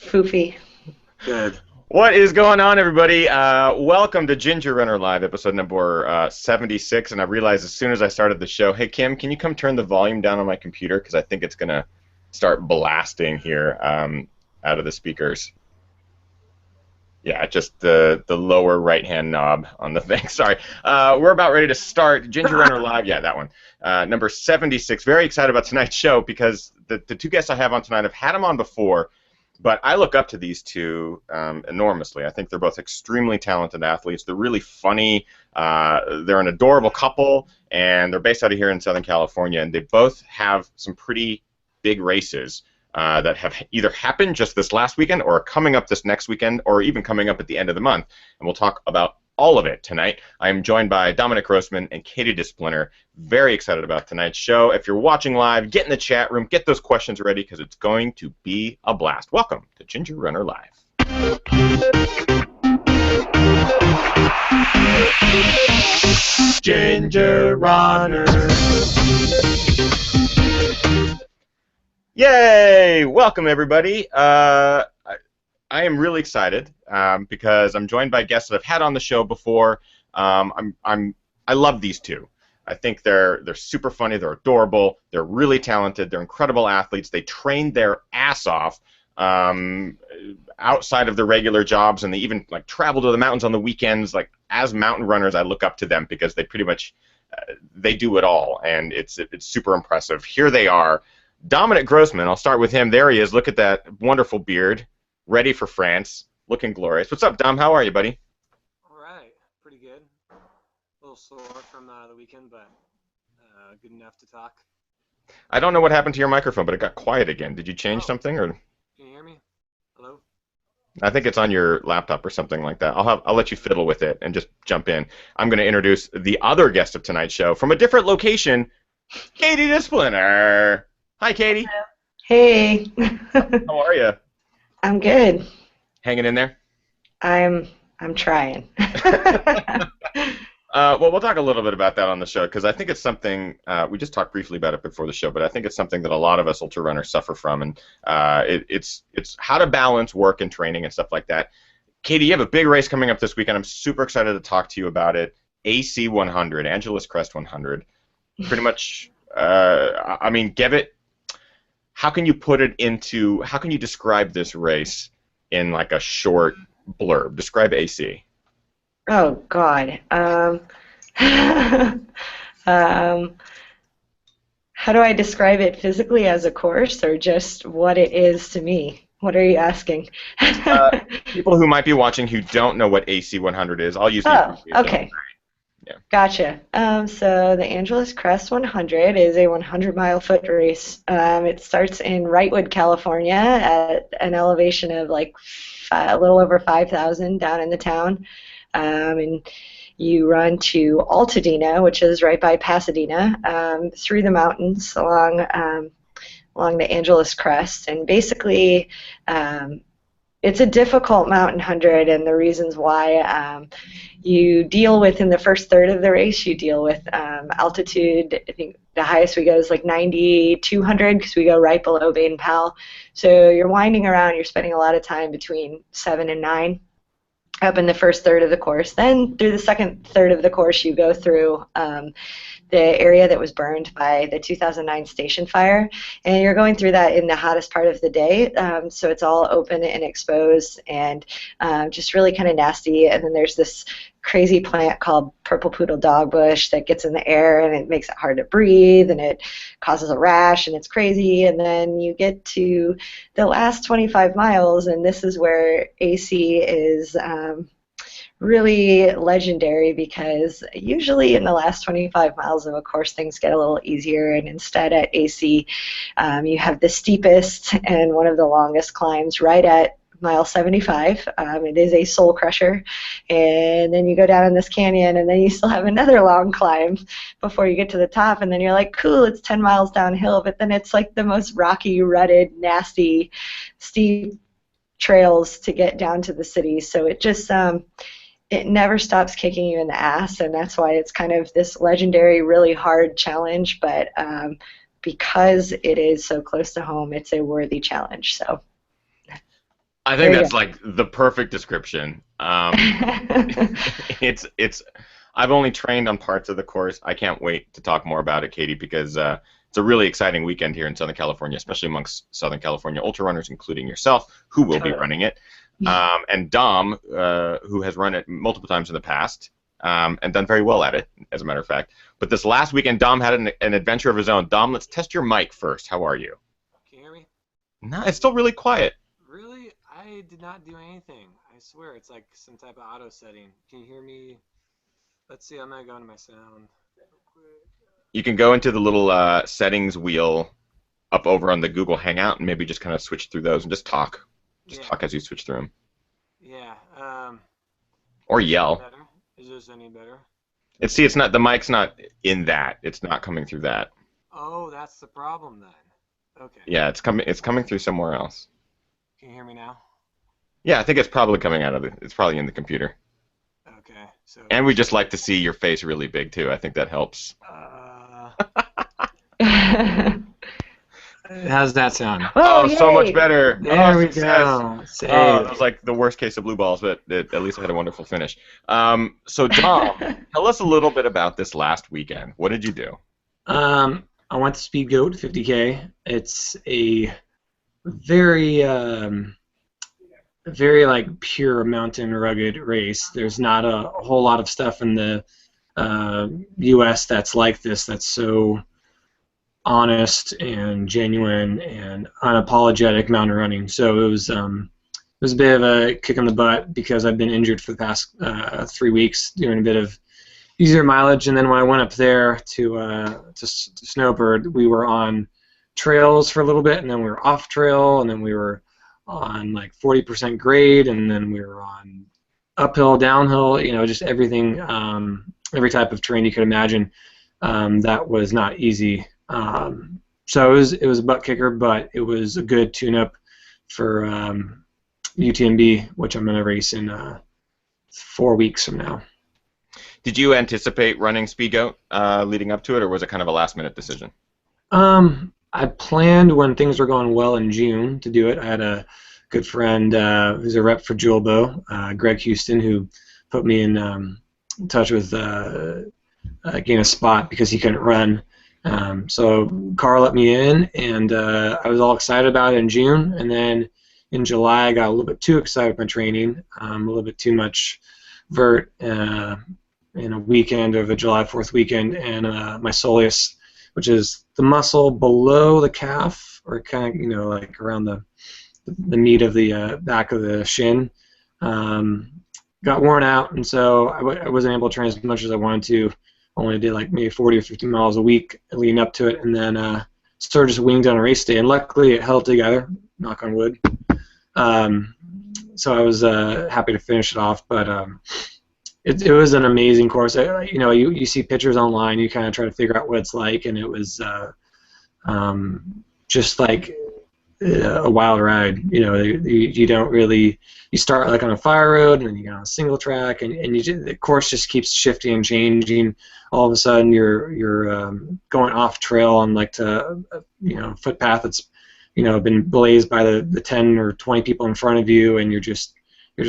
Foofy. Good. What is going on, everybody? Welcome to Ginger Runner Live, episode number 76. And I realized as soon as I started the show, hey, Kim, can you come turn the volume down on my computer? Because I think it's going to start blasting here out of the speakers. Yeah, just the lower right-hand knob on the thing. Sorry. We're about ready to start Ginger Runner Live. Yeah, that one. Number 76. Very excited about tonight's show because the two guests I have on tonight, I've had them on before. But I look up to these two enormously. I think they're both extremely talented athletes. They're really funny. They're an adorable couple, and they're based out of here in Southern California. And they both have some pretty big races that have either happened just this last weekend or are coming up this next weekend or even coming up at the end of the month. And we'll talk about all of it tonight. I am joined by Dominic Grossman and Katie DeSplinter. Very excited about tonight's show. If you're watching live, get in the chat room, get those questions ready because it's going to be a blast. Welcome to Ginger Runner Live. Ginger Runner. Yay! Welcome, everybody. I am really excited because I'm joined by guests that I've had on the show before. I love these two. I think they're super funny. They're adorable. They're really talented. They're incredible athletes. They train their ass off outside of their regular jobs, and they even like travel to the mountains on the weekends. Like as mountain runners, I look up to them because they pretty much they do it all, and it's super impressive. Here they are. Dominic Grossman. I'll start with him. There he is. Look at that wonderful beard. Ready for France, looking glorious. What's up, Dom? How are you, buddy? All right, pretty good. A little sore from the weekend, but good enough to talk. I don't know what happened to your microphone, but it got quiet again. Did you change something, or? Can you hear me? Hello? I think it's on your laptop or something like that. I'll let you fiddle with it and just jump in. I'm going to introduce the other guest of tonight's show from a different location, Katie DeSplinter. Hi, Katie. Hey. How are you? I'm good. Hanging in there? I'm trying. Well, we'll talk a little bit about that on the show because I think it's something we just talked briefly about it before the show, but I think it's something that a lot of us ultra runners suffer from, and it's how to balance work and training and stuff like that. Katie, you have a big race coming up this weekend. I'm super excited to talk to you about it. AC 100, Angeles Crest 100. Pretty much, I mean, give it. How can you how can you describe this race in like a short blurb? Describe AC. Oh, God. How do I describe it physically as a course or just what it is to me? What are you asking? People who might be watching who don't know what AC 100 is, I'll use the abbreviation. Okay. Yeah. Gotcha. So the Angeles Crest 100 is a 100-mile foot race. It starts in Wrightwood, California, at an elevation of like a little over 5,000 down in the town, and you run to Altadena, which is right by Pasadena, through the mountains along the Angeles Crest, and basically. It's a difficult mountain 100, and the reasons why you deal with in the first third of the race, you deal with altitude. I think the highest we go is like 9,200 because we go right below Baden-Powell. So you're winding around. You're spending a lot of time between 7 and 9 up in the first third of the course. Then through the second third of the course, you go through the area that was burned by the 2009 station fire, and you're going through that in the hottest part of the day, so it's all open and exposed and just really kind of nasty. And then there's this crazy plant called purple poodle dogbush that gets in the air and it makes it hard to breathe and it causes a rash and it's crazy. And then you get to the last 25 miles, and this is where AC is really legendary because usually in the last 25 miles of a course things get a little easier, and instead at AC you have the steepest and one of the longest climbs right at mile 75. It is a soul crusher, and then you go down in this canyon, and then you still have another long climb before you get to the top, and then you're like, cool, it's 10 miles downhill, but then it's like the most rocky, rutted, nasty, steep trails to get down to the city. So it just it never stops kicking you in the ass, and that's why it's kind of this legendary, really hard challenge, but because it is so close to home, it's a worthy challenge. So. I think There you that's like the perfect description. go. It's I've only trained on parts of the course. I can't wait to talk more about it, Katie, because it's a really exciting weekend here in Southern California, especially amongst Southern California ultra runners, including yourself, who will be Totally. running it, and Dom, who has run it multiple times in the past, and done very well at it, as a matter of fact. But this last weekend, Dom had an adventure of his own. Dom, let's test your mic first. How are you? Can you hear me? No, it's still really quiet. Really? I did not do anything. I swear it's like some type of auto setting. Can you hear me? Let's see. I'm gonna go into my sound real quick. You can go into the little settings wheel up over on the Google Hangout and maybe just kind of switch through those and just talk. Just Yeah. talk as you switch through them. Yeah. Or Is this any yell. better? Is this any better? It's not, the mic's not in that. It's not coming through that. Oh, that's the problem then. Okay. Yeah, it's coming through somewhere else. Can you hear me now? Yeah, I think it's probably coming out of it's probably in the computer. Okay. So. And we just like to see your face really big too. I think that helps. How's that sound? Oh, So much yay! better. There we Success. go. Save. Oh, that was like the worst case of blue balls, but at least I had a wonderful finish. So Dom, tell us a little bit about this last weekend. What did you do? I went to Speedgoat 50k. It's a very, very like pure mountain rugged race. There's not a whole lot of stuff in the U.S. that's like this. That's so honest and genuine and unapologetic mountain running. So it was a bit of a kick in the butt because I've been injured for the past 3 weeks doing a bit of easier mileage, and then when I went up there to Snowbird, we were on trails for a little bit, and then we were off trail, and then we were on like 40% grade, and then we were on uphill, downhill, just everything, every type of terrain you could imagine. That was not easy. So it was a butt kicker, but it was a good tune-up for UTMB, which I'm going to race in 4 weeks from now. Did you anticipate running Speedgoat leading up to it, or was it kind of a last-minute decision? I planned when things were going well in June to do it. I had a good friend who's a rep for Jewelbo, Greg Houston, who put me in touch with getting a spot because he couldn't run. So Carl let me in, and I was all excited about it in June, and then in July I got a little bit too excited with my training, a little bit too much vert in a weekend of a July 4th weekend, and my soleus, which is the muscle below the calf, or kind of like around the meat of the back of the shin, got worn out, and so I wasn't able to train as much as I wanted to. Only did like maybe 40 or 50 miles a week leading up to it, and then sort of just winged on a race day, and luckily it held together, knock on wood. So I was happy to finish it off, but it was an amazing course. You see pictures online, you kind of try to figure out what it's like, and it was just like a wild ride. You don't really, you start like on a fire road, and then you get on a single track, and the course just keeps shifting and changing. All of a sudden you're going off trail on like a footpath that's been blazed by the 10 or 20 people in front of you, and you're just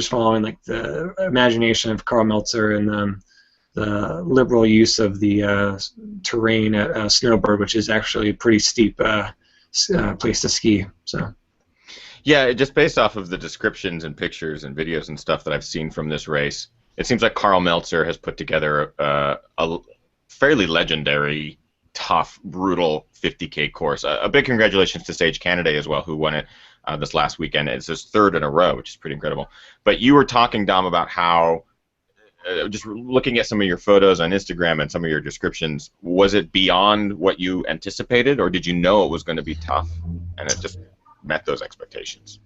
following like the imagination of Carl Meltzer and the liberal use of the terrain at Snowbird, which is actually a pretty steep place to ski. So. Yeah, just based off of the descriptions and pictures and videos and stuff that I've seen from this race, it seems like Carl Meltzer has put together a fairly legendary, tough, brutal 50K course. A big congratulations to Sage Canaday as well, who won it this last weekend. It's his third in a row, which is pretty incredible. But you were talking, Dom, about how, just looking at some of your photos on Instagram and some of your descriptions, was it beyond what you anticipated, or did you know it was going to be tough, and it just met those expectations?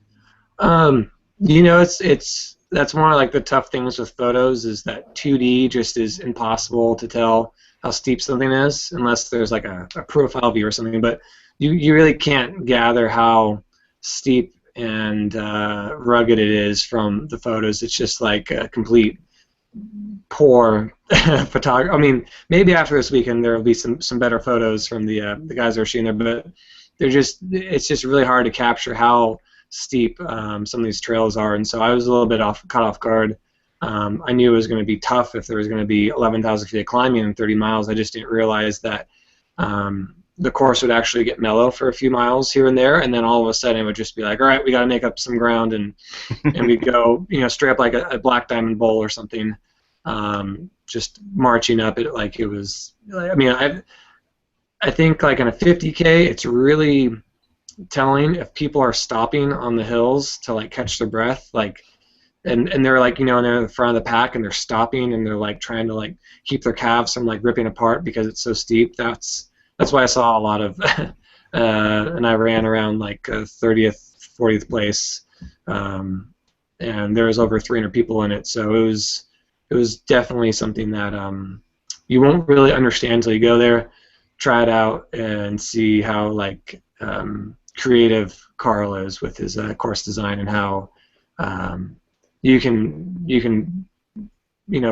It's that's one of like the tough things with photos, is that 2D just is impossible to tell how steep something is unless there's like a profile view or something. But you really can't gather how steep and rugged it is from the photos. It's just like a complete poor photography. I mean, maybe after this weekend there will be some better photos from the guys that are shooting there, but it's just really hard to capture how steep some of these trails are, and so I was a little bit caught off guard. I knew it was going to be tough if there was going to be 11,000 feet of climbing in 30 miles. I just didn't realize that the course would actually get mellow for a few miles here and there, and then all of a sudden it would just be like, all right, we got to make up some ground, and we go, straight up like a black diamond bowl or something, just marching up it like it was. I mean, I think like in a 50K, it's really telling if people are stopping on the hills to like catch their breath, like. And they're like, they're in the front of the pack and they're stopping and they're like trying to like keep their calves from like ripping apart because it's so steep. That's why I saw a lot of, and I ran around like 30th, 40th place, and there was over 300 people in it. So it was definitely something that you won't really understand until you go there, try it out, and see how like creative Carl is with his course design and how. You can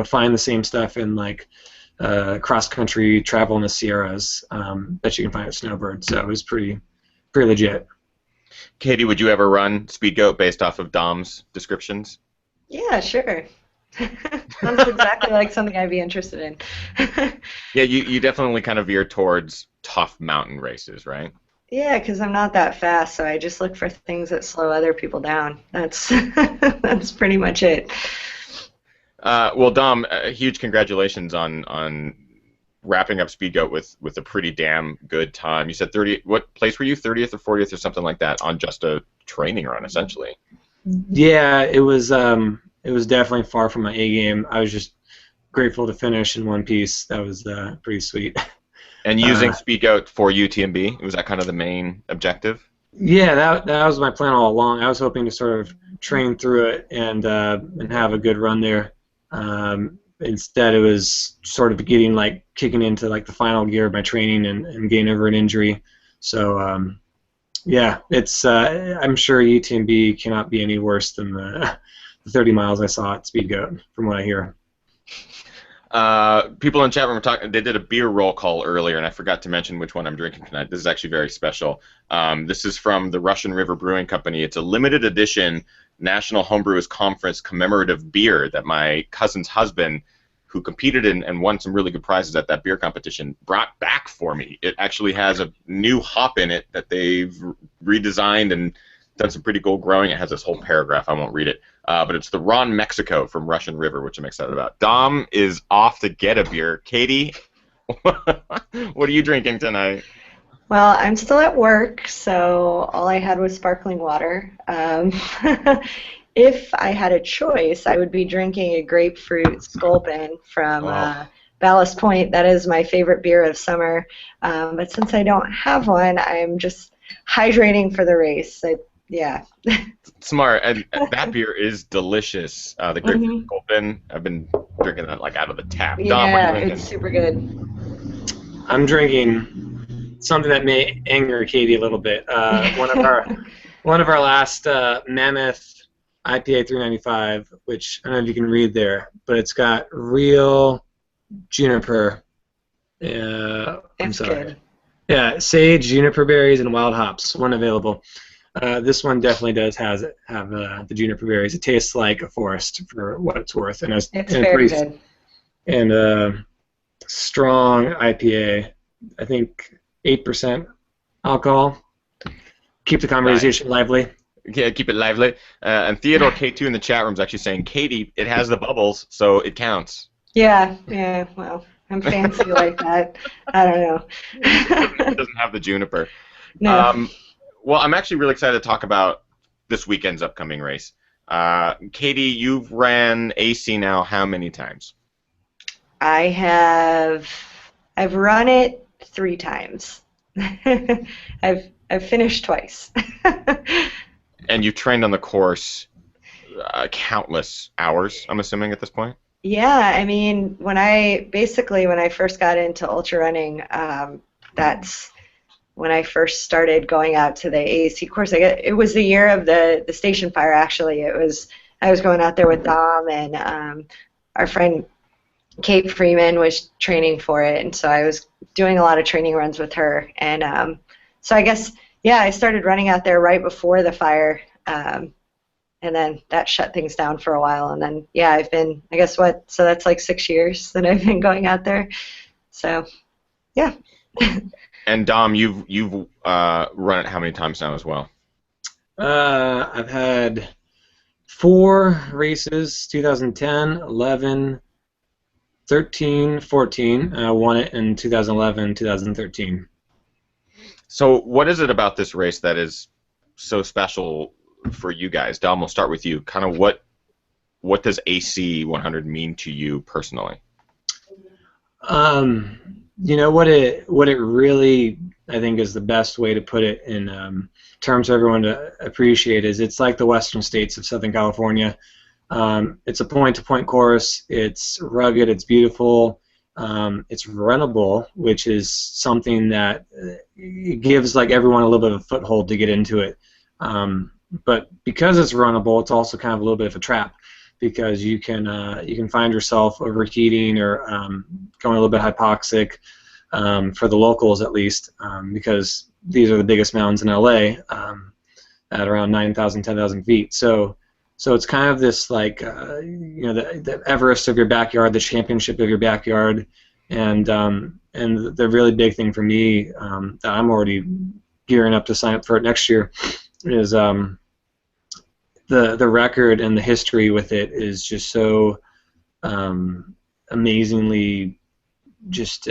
find the same stuff in like cross-country travel in the Sierras that you can find at Snowbird. So it was pretty legit. Katie, would you ever run Speedgoat based off of Dom's descriptions? Yeah, sure. Sounds exactly like something I'd be interested in. Yeah, you definitely kind of veer towards tough mountain races, right? Yeah, because I'm not that fast, so I just look for things that slow other people down. That's that's pretty much it. Well, Dom, huge congratulations on wrapping up Speedgoat with a pretty damn good time. You said 30. What place were you? 30th or 40th or something like that on just a training run, essentially. Yeah, it was definitely far from my A game. I was just grateful to finish in one piece. That was pretty sweet. And using Speedgoat for UTMB, was that kind of the main objective? Yeah, that was my plan all along. I was hoping to sort of train through it and have a good run there. Instead, it was sort of kicking into like the final gear of my training and getting over an injury. So yeah, it's I'm sure UTMB cannot be any worse than the 30 miles I saw at Speedgoat, from what I hear. People in the chat room were talking. They did a beer roll call earlier, and I forgot to mention which one I'm drinking tonight. This is actually very special. This is from the Russian River Brewing Company. It's a limited edition National Homebrewers Conference commemorative beer that my cousin's husband, who competed in and won some really good prizes at that beer competition, brought back for me. It actually has a new hop in it that they've redesigned and done some pretty cool growing. It has this whole paragraph. I won't read it. But it's the Ron Mexico from Russian River, which I'm excited about. Dom is off to get a beer. Katie, what are you drinking tonight? Well, I'm still at work, so all I had was sparkling water. If I had a choice, I would be drinking a grapefruit Sculpin from Ballast Point. That is my favorite beer of summer. But since I don't have one, I'm just hydrating for the race. Yeah. Smart, and that beer is delicious. The grapefruit Sculpin, I've been drinking that like out of the tap. Yeah, Dom, what are you drinking? it's super good. I'm drinking something that may anger Katie a little bit. One of our last Mammoth IPA 395, which I don't know if you can read there, but it's got real juniper. I'm sorry. Good. Yeah, sage, juniper berries, and wild hops. One available. This one definitely does have the juniper berries. It tastes like a forest for what it's worth, and it's very good. And strong IPA. I think 8% alcohol. Keep the conversation lively. Yeah, keep it lively. And Theodore K2 in the chat room is actually saying, Katie, it has the bubbles, so it counts. Yeah, well, I'm fancy like that. I don't know. It doesn't have the juniper. No. Well, I'm actually really excited to talk about this weekend's upcoming race. Katie, you've ran AC now how many times? I've run it 3 times. I've finished twice. And you've trained on the course countless hours, I'm assuming, at this point? Yeah, I mean, when I first got into ultra running, that's when I first started going out to the AAC course. It was the year of the station fire, actually. I was going out there with Dom, and our friend Kate Freeman was training for it, and so I was doing a lot of training runs with her. And so I guess, yeah, I started running out there right before the fire, And then that shut things down for a while. And then, yeah, I've been, I guess what, so that's like 6 years that I've been going out there. So, yeah. And Dom, you've run it how many times now as well? I've had 4 races: 2010, 11, 13, 14. I won it in 2011, 2013. So what is it about this race that is so special for you guys? Dom, we'll start with you. Kind of what does AC 100 mean to you personally? You know what it really, I think, is the best way to put it in terms for everyone to appreciate is it's like the western states of Southern California. It's a point-to-point course. It's rugged. It's beautiful. It's runnable, which is something that gives like everyone a little bit of a foothold to get into it. But because it's runnable, it's also kind of a little bit of a trap because you can find yourself overheating or going a little bit hypoxic for the locals at least because these are the biggest mountains in LA at around 9,000, 10,000 feet. So it's kind of this like the Everest of your backyard, the championship of your backyard, and the really big thing for me that I'm already gearing up to sign up for it next year is the record and the history with it is just so amazingly just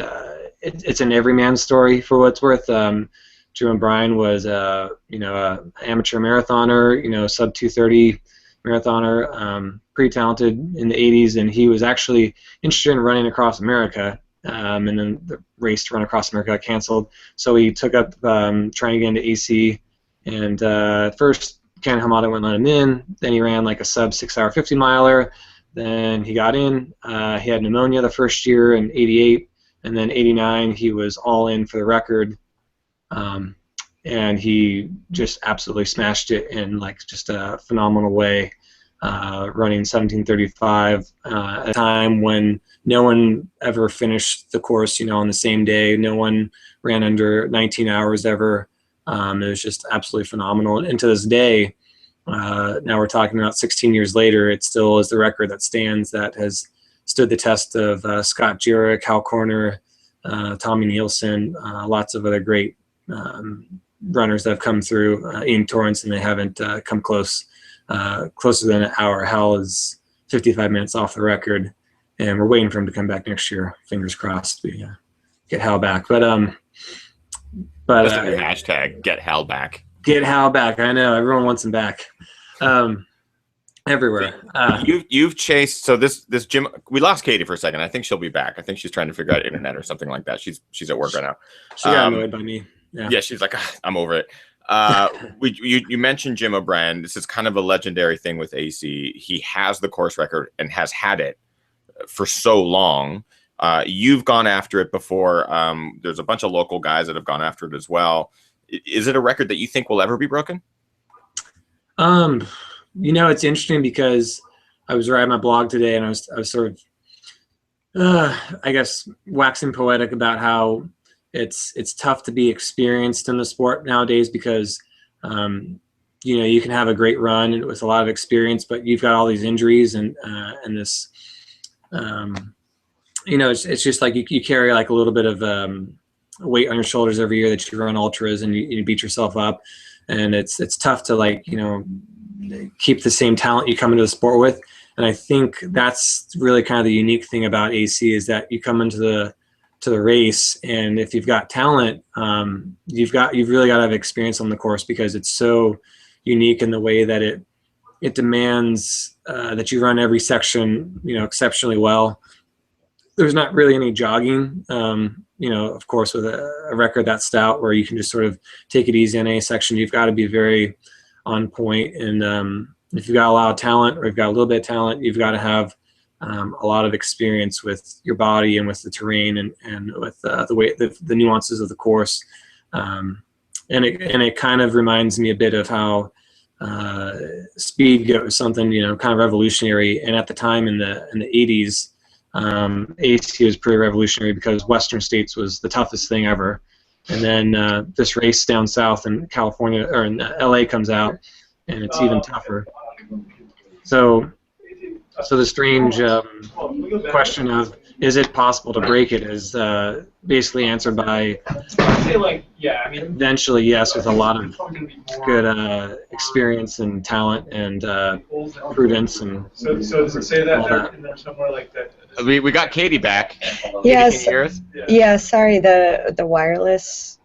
it's an everyman story for what it's worth. Drew and Brian was a amateur marathoner, sub 230 marathoner, pretty talented in the 80s, and he was actually interested in running across America, and then the race to run across America got canceled, so he took up trying to get into AC, and first Ken Hamada wouldn't let him in, then he ran like a sub 6 hour 50 miler, then he got in, he had pneumonia the first year in 88, and then 89 he was all in for the record, and he just absolutely smashed it in like just a phenomenal way, running 17:35 at a time when no one ever finished the course, on the same day. No one ran under 19 hours ever. It was just absolutely phenomenal. And to this day, now we're talking about 16 years later, it still is the record that stands that has stood the test of Scott Jurek, Hal Corner, Tommy Nielsen, lots of other great runners that have come through, Ian Torrance, and they haven't come closer than an hour. Hal is 55 minutes off the record, and we're waiting for him to come back next year. Fingers crossed we get Hal back. But That's a new hashtag, get Hal back. Get Hal back. I know everyone wants him back. Everywhere. You've chased. So this gym. We lost Katie for a second. I think she'll be back. I think she's trying to figure out internet or something like that. She's at work right now. She got annoyed by me. Yeah, she's like, I'm over it. You mentioned Jim O'Brien. This is kind of a legendary thing with AC. He has the course record and has had it for so long. You've gone after it before. There's a bunch of local guys that have gone after it as well. Is it a record that you think will ever be broken? It's interesting because I was writing my blog today and I was sort of, I guess, waxing poetic about how it's tough to be experienced in the sport nowadays because, you can have a great run with a lot of experience, but you've got all these injuries and this, it's just like you carry like a little bit of weight on your shoulders every year that you run ultras and you beat yourself up, and it's tough to like keep the same talent you come into the sport with. And I think that's really kind of the unique thing about AC is that you come into the race, and if you've got talent, you've really got to have experience on the course because it's so unique in the way that it demands that you run every section exceptionally well. There's not really any jogging, of course, with a record that stout where you can just sort of take it easy in any section. You've got to be very on point, and if you've got a lot of talent or you've got a little bit of talent, you've got to have a lot of experience with your body and with the terrain and with the way the nuances of the course, and it kind of reminds me a bit of how Speedgoat was something kind of revolutionary. And at the time in the 80s, AC was pretty revolutionary because Western States was the toughest thing ever. And then this race down south in California or in LA comes out, and it's even tougher. So the strange question of is it possible to break it is basically answered by eventually yes, with a lot of good experience and talent and prudence and So does it say that all there that. in there somewhere like that? We got Katie back. Yes. Katie, can you hear us? Yeah, sorry, the wireless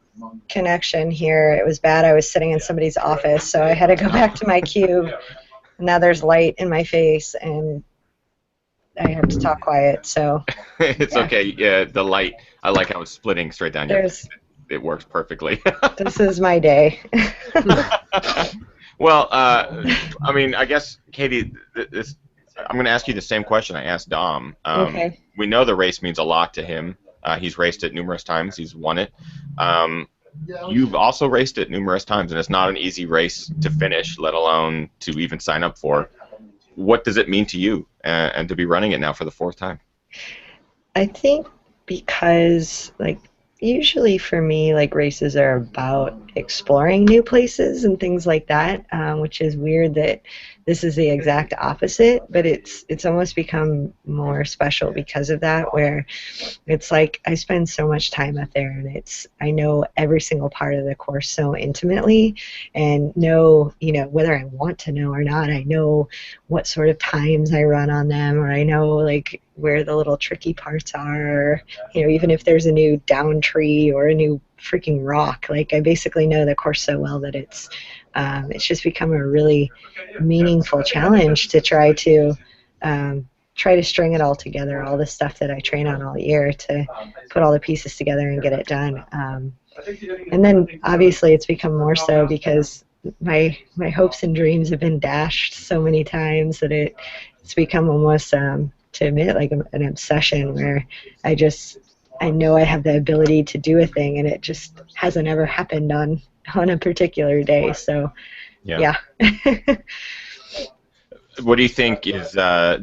connection here, it was bad. I was sitting in somebody's office, so I had to go back to my cube. Now there's light in my face, and I have to talk quiet, so. It's Yeah. okay. Yeah, the light. I like how it's splitting straight down your There's, face. It works perfectly. this is my day. Well, I mean, I guess, Katie, I'm going to ask you the same question I asked Dom. Okay. We know the race means a lot to him. He's raced it numerous times. He's won it. You've also raced it numerous times, and it's not an easy race to finish, let alone to even sign up for. What does it mean to you and to be running it now for the 4th time? I think because, like, usually for me, like, races are about exploring new places and things like that, which is weird that this is the exact opposite, but it's almost become more special because of that, where it's like I spend so much time out there, and I know every single part of the course so intimately, and know, whether I want to know or not, I know what sort of times I run on them, or I know, like, where the little tricky parts are, or, even if there's a new down tree or a new freaking rock, like, I basically know the course so well that it's just become a really meaningful challenge to try to string it all together, all the stuff that I train on all year, to put all the pieces together and get it done. And then obviously it's become more so because my hopes and dreams have been dashed so many times that it's become almost, to admit, like an obsession, where I know I have the ability to do a thing, and it just hasn't ever happened on a particular day. So yeah. What do you think is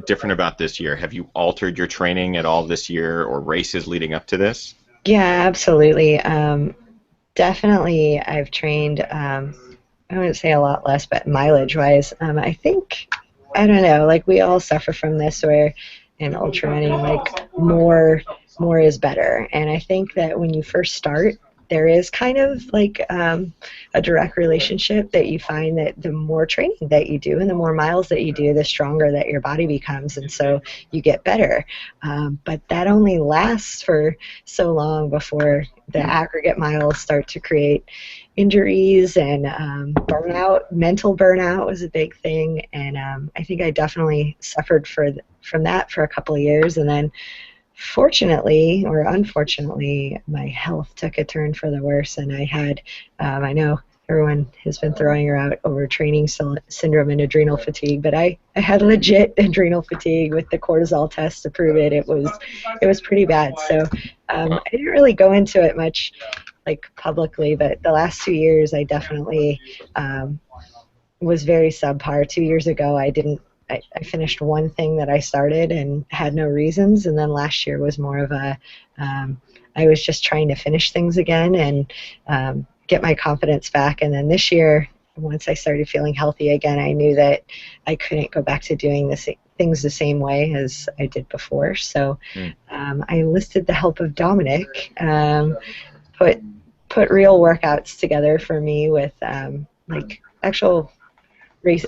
different about this year? Have you altered your training at all this year, or races leading up to this? Yeah, absolutely. Definitely I've trained, I wouldn't say a lot less, but mileage-wise, I think, I don't know, like, we all suffer from this, where in ultra running, like, more is better. And I think that when you first start, there is kind of like a direct relationship that you find that the more training that you do and the more miles that you do, the stronger that your body becomes, and so you get better. But that only lasts for so long before the aggregate miles start to create injuries, and burnout. Mental burnout was a big thing, and I think I definitely suffered from that for a couple of years, and then fortunately or unfortunately, my health took a turn for the worse, and I had, I know everyone has been throwing her out overtraining syndrome and adrenal fatigue, but I had legit adrenal fatigue with the cortisol test to prove it. It was pretty bad. So I didn't really go into it much, like, publicly, but the last 2 years I definitely was very subpar. 2 years ago I finished one thing that I started and had no reasons, and then last year was more of a, I was just trying to finish things again and get my confidence back. And then this year, once I started feeling healthy again, I knew that I couldn't go back to doing things the same way as I did before. So I enlisted the help of Dominic, put real workouts together for me with like actual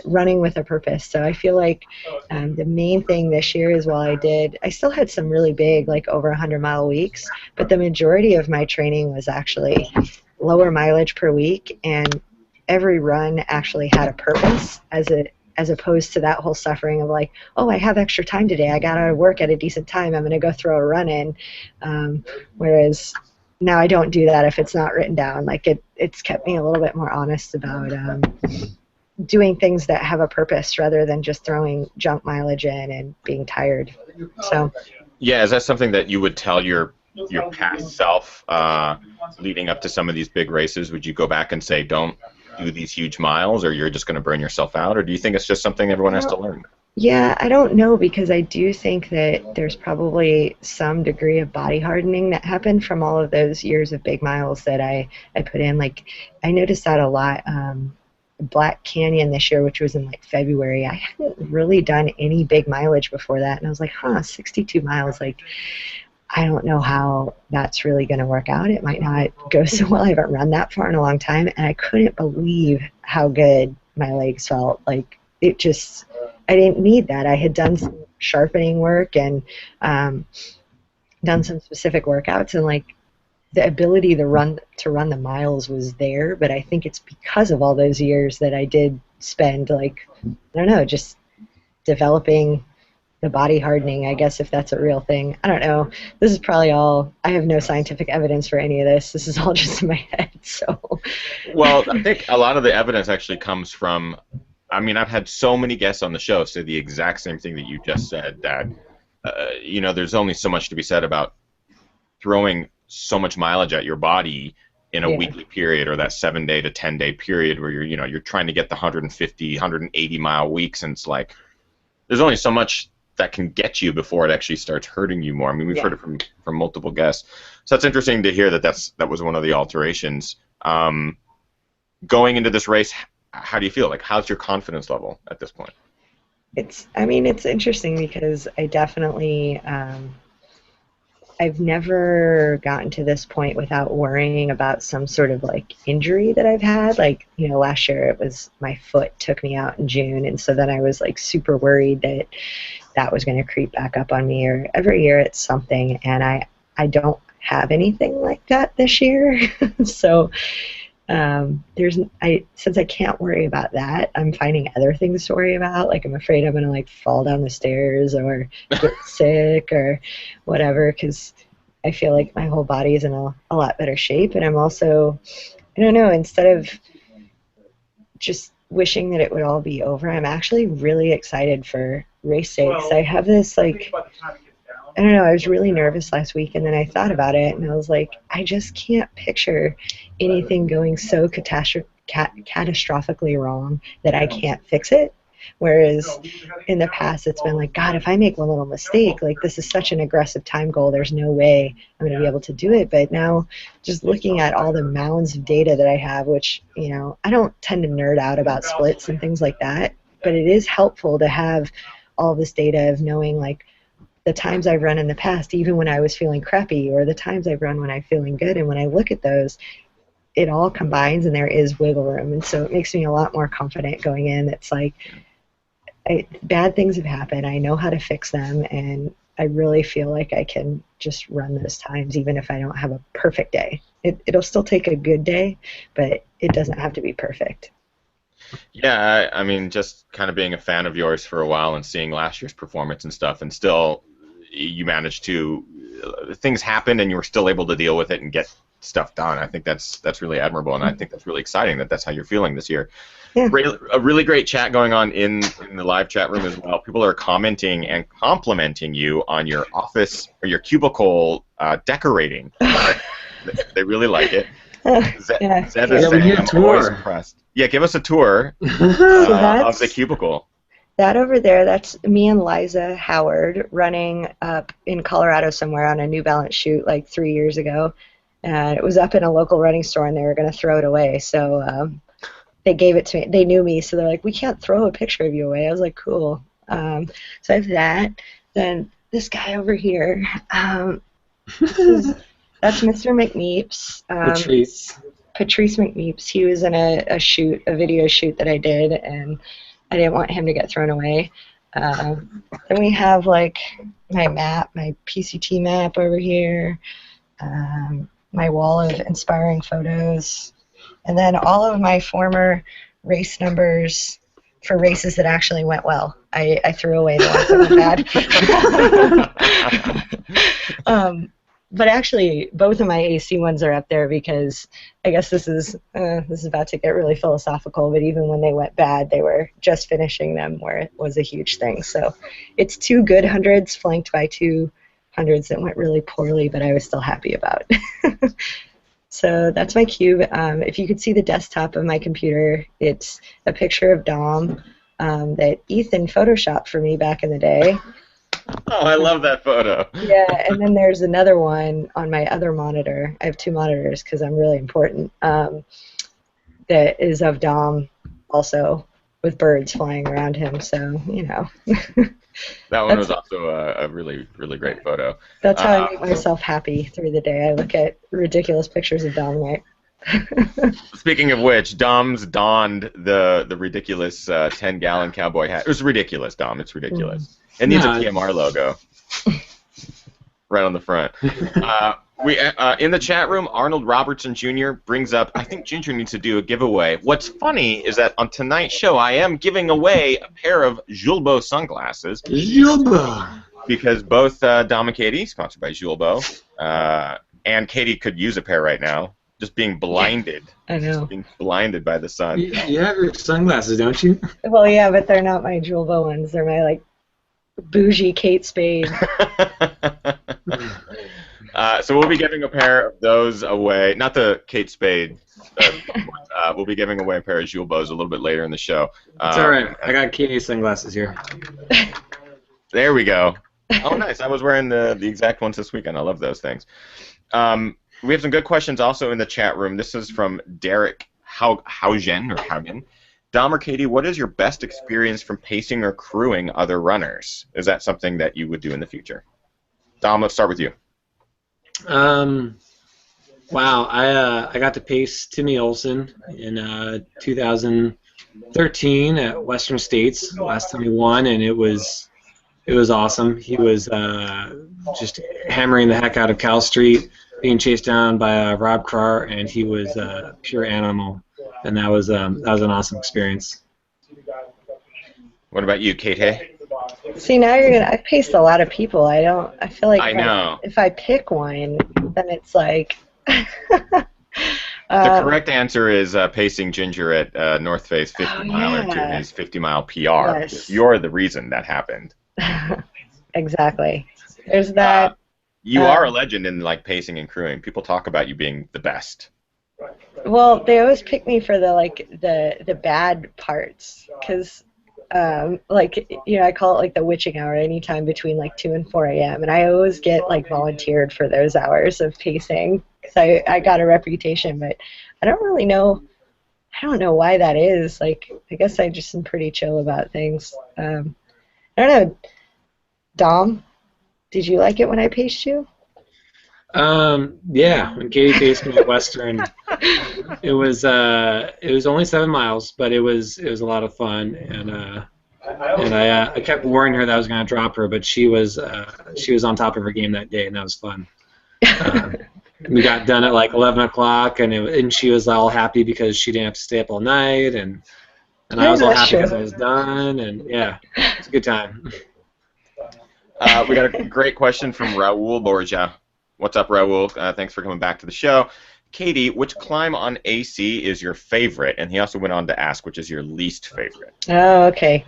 running with a purpose. So I feel like the main thing this year is, while I still had some really big, like, over 100-mile weeks, but the majority of my training was actually lower mileage per week, and every run actually had a purpose, as opposed to that whole suffering of, like, oh, I have extra time today, I got out of work at a decent time, I'm going to go throw a run in. Whereas now I don't do that if it's not written down. Like, it's kept me a little bit more honest about doing things that have a purpose rather than just throwing junk mileage in and being tired. So yeah, is that something that you would tell your past self leading up to some of these big races? Would you go back and say, don't do these huge miles, or you're just going to burn yourself out, or do you think it's just something everyone has to learn? Yeah, I don't know, because I do think that there's probably some degree of body hardening that happened from all of those years of big miles that I put in. Like, I noticed that a lot Black Canyon this year, which was in like February. I hadn't really done any big mileage before that, and I was like, 62 miles, like, I don't know how that's really going to work out. It might not go so well. I haven't run that far in a long time, and I couldn't believe how good my legs felt. Like, it just, I didn't need that. I had done some sharpening work and done some specific workouts, and like the ability to run the miles was there, but I think it's because of all those years that I did spend, like, I don't know, just developing the body hardening, I guess, if that's a real thing. I don't know. This is probably all, I have no scientific evidence for any of this. This is all just in my head, so. Well, I think a lot of the evidence actually comes from, I mean, I've had so many guests on the show say the exact same thing that you just said, that, you know, there's only so much to be said about throwing so much mileage at your body in a weekly period, or that 7-day to 10-day period where you're trying to get the 150, 180 mile weeks, and it's like, there's only so much that can get you before it actually starts hurting you more. I mean, we've heard it from multiple guests. So that's interesting to hear that was one of the alterations. Going into this race, how do you feel? Like, how's your confidence level at this point? It's interesting because I definitely, I've never gotten to this point without worrying about some sort of like injury that I've had. Like, you know, last year it was my foot took me out in June, and so then I was like super worried that that was going to creep back up on me, or every year it's something, and I don't have anything like that this year. So since I can't worry about that, I'm finding other things to worry about. Like, I'm afraid I'm gonna like fall down the stairs or get sick or whatever, because I feel like my whole body is in a lot better shape. And I'm also, I don't know, instead of just wishing that it would all be over, I'm actually really excited for race day. Because I have this like, I don't know, I was really nervous last week, and then I thought about it, and I was like, I just can't picture anything going so catastrophically wrong that I can't fix it. Whereas in the past, it's been like, God, if I make one little mistake, like, this is such an aggressive time goal, there's no way I'm going to be able to do it. But now, just looking at all the mounds of data that I have, which, you know, I don't tend to nerd out about splits and things like that, but it is helpful to have all this data of knowing, like, the times I've run in the past, even when I was feeling crappy, or the times I've run when I'm feeling good. And when I look at those, it all combines, and there is wiggle room. And so it makes me a lot more confident going in. It's like, bad things have happened. I know how to fix them, and I really feel like I can just run those times, even if I don't have a perfect day. It'll still take a good day, but it doesn't have to be perfect. Yeah, I mean, just kind of being a fan of yours for a while and seeing last year's performance and stuff, and still you managed to, things happened and you were still able to deal with it and get stuff done. I think that's really admirable, and I think that's really exciting that that's how you're feeling this year. Yeah. A really great chat going on in the live chat room as well. People are commenting and complimenting you on your office or your cubicle decorating. They really like it. Zed is saying, I'm always impressed. Yeah, give us a tour of the cubicle. That over there, that's me and Liza Howard running up in Colorado somewhere on a New Balance shoot like 3 years ago. And it was up in a local running store, and they were going to throw it away. So they gave it to me. They knew me, so they're like, we can't throw a picture of you away. I was like, cool. So I have that. Then this guy over here, that's Mr. McNeeps. Patrice McNeeps. He was in a video shoot that I did, and I didn't want him to get thrown away. Then we have like my map, my PCT map over here, my wall of inspiring photos, and then all of my former race numbers for races that actually went well. I threw away the ones that went bad. But actually, both of my AC ones are up there because I guess this is about to get really philosophical, but even when they went bad, they were just finishing them where it was a huge thing. So it's 2 good hundreds flanked by 2 hundreds that went really poorly, but I was still happy about. So that's my cube. If you could see the desktop of my computer, it's a picture of Dom that Ethan photoshopped for me back in the day. Oh, I love that photo. Yeah, and then there's another one on my other monitor. I have 2 monitors because I'm really important. That is of Dom also with birds flying around him. So, you know. That one was also a really, really great photo. That's how I make myself happy through the day. I look at ridiculous pictures of Dominic. Speaking of which, Dom's donned the ridiculous 10-gallon cowboy hat. It was ridiculous, Dom. It's ridiculous. It needs a PMR logo right on the front. We in the chat room, Arnold Robertson Jr. brings up, I think Ginger needs to do a giveaway. What's funny is that on tonight's show, I am giving away a pair of Julbo sunglasses. Julbo! Because both Dom and Katie, sponsored by Julbo, and Katie could use a pair right now. Just being blinded. I know. Being blinded by the sun. You have your sunglasses, don't you? Well, yeah, but they're not my Julbo ones. They're my, like, bougie Kate Spade. So we'll be giving a pair of those away. Not the Kate Spade. We'll be giving away a pair of Julbos a little bit later in the show. It's all right. I got Katie's sunglasses here. There we go. Oh, nice. I was wearing the exact ones this weekend. I love those things. We have some good questions also in the chat room. This is from Derek Haugen. Dom or Katie, what is your best experience from pacing or crewing other runners? Is that something that you would do in the future? Dom, let's start with you. Wow, I got to pace Timmy Olsen in 2013 at Western States. Last time he won, and it was awesome. He was just hammering the heck out of Cal Street, being chased down by Rob Carr, and he was a pure animal, and that was an awesome experience. What about you, Kate Hay? See, now I've paced a lot of people. I feel like if I pick one, then it's like. The correct answer is pacing Ginger at North Face 50-miler to his 50-mile PR. Yes. You're the reason that happened. Exactly. There's that. You are a legend in like pacing and crewing. People talk about you being the best. Well, they always pick me for the bad parts, because I call it like the witching hour, anytime between like 2 and 4 a.m. and I always get like volunteered for those hours of pacing, because I got a reputation, but I don't really know. I don't know why that is. Like, I guess I just am pretty chill about things. I don't know. Dom, did you like it when I paced you? Yeah, when Katie paced me at Western, it was only 7 miles, but it was a lot of fun, and I kept warning her that I was going to drop her, but she was on top of her game that day, and that was fun. We got done at like 11 o'clock, and she was all happy because she didn't have to stay up all night, and I was all happy because I was done, and yeah, it's a good time. We got a great question from Raul Borja. What's up, Raul? Thanks for coming back to the show. Katie, which climb on AC is your favorite? And he also went on to ask, which is your least favorite? Oh, okay.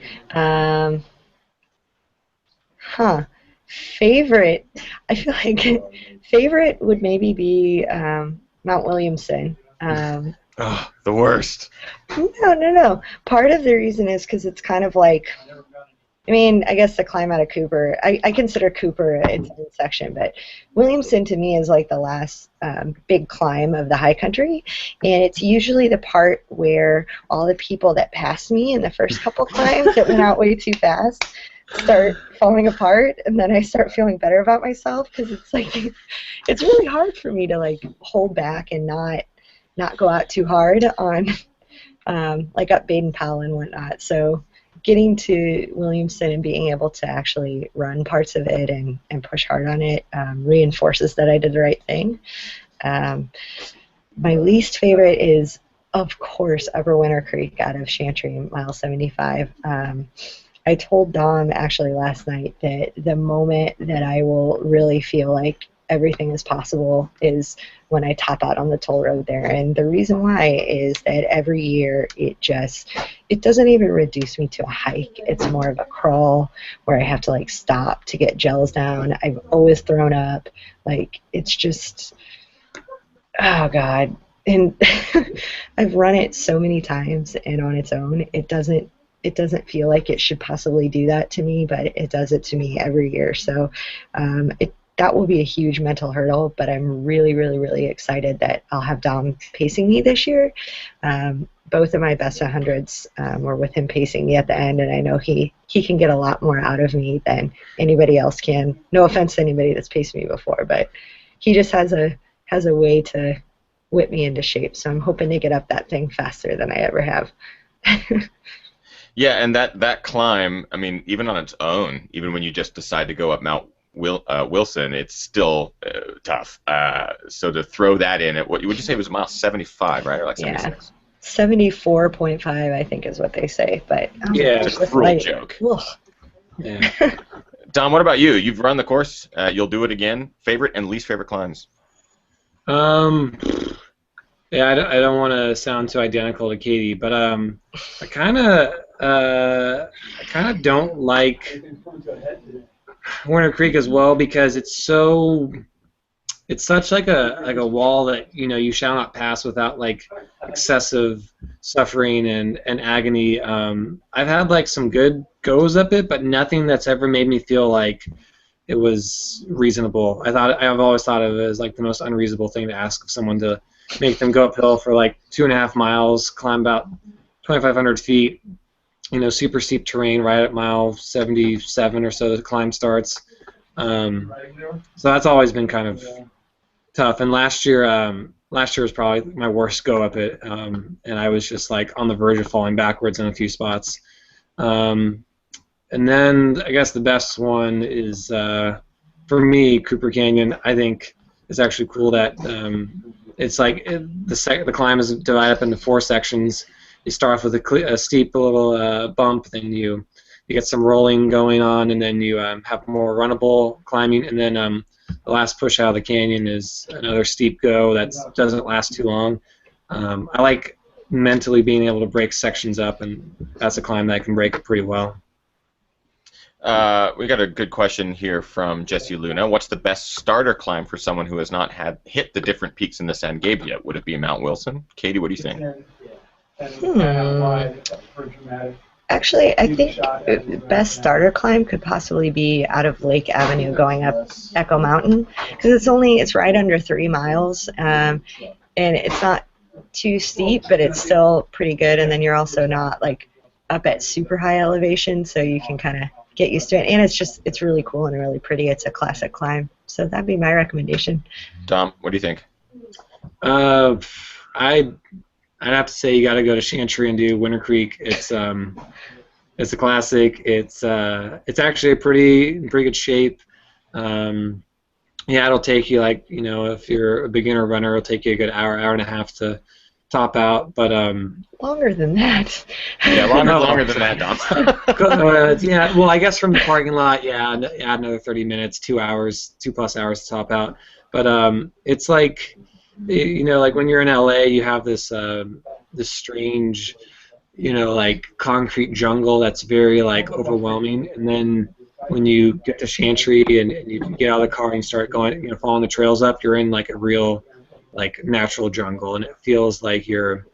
Favorite. I feel like favorite would maybe be Mount Williamson. The worst. No. Part of the reason is because it's kind of like, I mean, I guess the climb out of Cooper, I consider Cooper its own section, but Williamson to me is like the last big climb of the high country, and it's usually the part where all the people that passed me in the first couple climbs that went out way too fast start falling apart, and then I start feeling better about myself, because it's like, it's really hard for me to like hold back and not go out too hard on like up Baden Powell and whatnot. So getting to Williamson and being able to actually run parts of it and push hard on it reinforces that I did the right thing. My least favorite is, of course, Upper Winter Creek out of Chantry, mile 75. I told Dom actually last night that the moment that I will really feel like everything is possible is when I top out on the toll road there. And the reason why is that every year it doesn't even reduce me to a hike. It's more of a crawl where I have to like stop to get gels down. I've always thrown up. Like, it's just, oh God. And I've run it so many times, and on its own, it doesn't feel like it should possibly do that to me, but it does it to me every year. So that will be a huge mental hurdle, but I'm really, really, really excited that I'll have Dom pacing me this year. Both of my best 100s were with him pacing me at the end, and I know he can get a lot more out of me than anybody else can. No offense to anybody that's paced me before, but he just has a way to whip me into shape, so I'm hoping to get up that thing faster than I ever have. Yeah, and that climb, I mean, even on its own, even when you just decide to go up Mount Wilson, it's still tough. So to throw that in, what would you say it was mile 75, right, or like 76? Yeah. 74.5, I think, is what they say. But yeah, it's a cruel joke. Ugh. Yeah. Dom, what about you? You've run the course. You'll do it again. Favorite and least favorite climbs? Yeah, I don't want to sound too identical to Katie, but I kind of don't like Winter Creek as well because it's such like a wall that you shall not pass without like excessive suffering and agony. I've had like some good goes up it, but nothing that's ever made me feel like it was reasonable. I've always thought of it as like the most unreasonable thing to ask of someone to make them go uphill for like 2.5 miles, climb about 2,500 feet, super steep terrain right at mile 77 or so the climb starts. So that's always been kind of tough. And last year was probably my worst go up it, and I was just like on the verge of falling backwards in a few spots. And then I guess the best one is for me, Cooper Canyon. I think it's actually cool that it's like the climb is divided up into 4 sections. You start off with a steep little bump, then you get some rolling going on, and then you have more runnable climbing, and then the last push out of the canyon is another steep go that doesn't last too long. I like mentally being able to break sections up, and that's a climb that I can break pretty well. We got a good question here from Jesse Luna. What's the best starter climb for someone who has not hit the different peaks in the San Gabe yet? Would it be Mount Wilson? Katie, what do you think? Actually, I think the best starter climb could possibly be out of Lake Avenue going up Echo Mountain, because it's right under 3 miles, and it's not too steep, but it's still pretty good. And then you're also not like up at super high elevation, so you can kind of get used to it. And it's really cool and really pretty. It's a classic climb, so that'd be my recommendation. Dom, what do you think? I'd have to say you got to go to Chantry and do Winter Creek. It's a classic. It's actually a pretty good shape. Yeah, it'll take you like if you're a beginner runner, it'll take you a good hour and a half to top out. But longer than that. Yeah, longer than that, Dom. Yeah, well, I guess from the parking lot, add another 30 minutes, 2 hours, 2+ hours to top out. But it's like. Like when you're in LA, you have this strange, like concrete jungle that's very like overwhelming, and then when you get to Chantry and you get out of the car and you start going, following the trails up, you're in like a real, like natural jungle, and it feels like you're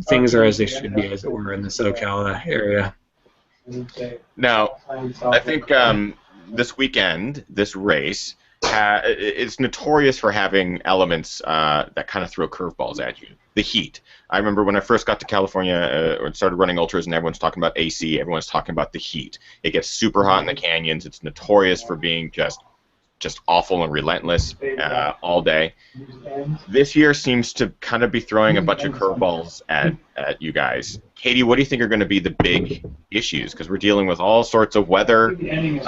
things are as they should be, as it were, in the SoCal area. Now, I think this weekend, this race. It's notorious for having elements that kind of throw curveballs at you. The heat. I remember when I first got to California and started running ultras, and everyone's talking about AC. Everyone's talking about the heat. It gets super hot in the canyons. It's notorious for being just awful and relentless all day. This year seems to kind of be throwing a bunch of curveballs at you guys. Katie, what do you think are going to be the big issues? Because we're dealing with all sorts of weather.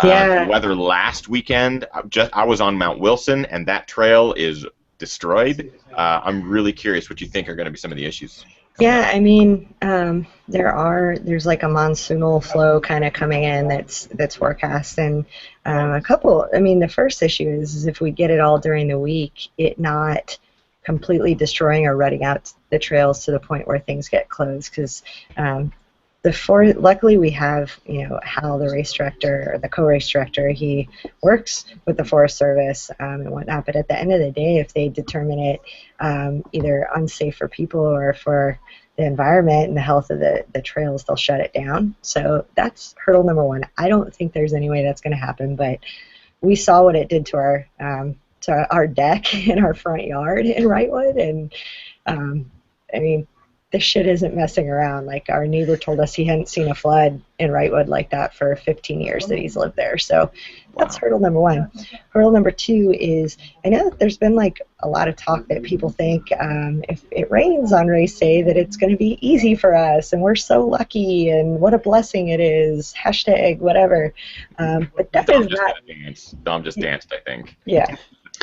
Weather last weekend, I was on Mount Wilson, and that trail is destroyed. I'm really curious what you think are going to be some of the issues. Yeah, I mean, there's like a monsoonal flow kind of coming in that's forecast, and the first issue is if we get it all during the week, it not completely destroying or rutting out the trails to the point where things get closed, because luckily we have, Hal, the race director, or the co-race director, he works with the Forest Service and whatnot, but at the end of the day, if they determine it either unsafe for people or for the environment and the health of the trails, they'll shut it down. So that's hurdle number one. I don't think there's any way that's going to happen, but we saw what it did to our deck in our front yard in Wrightwood, and I mean, this shit isn't messing around. Like, our neighbor told us he hadn't seen a flood in Wrightwood like that for 15 years that he's lived there. So that's hurdle number one. Hurdle number two is, I know that there's been like a lot of talk that people think if it rains on race day that it's going to be easy for us and we're so lucky and what a blessing it is, hashtag whatever. But that is not. Dom just danced, I think. Yeah.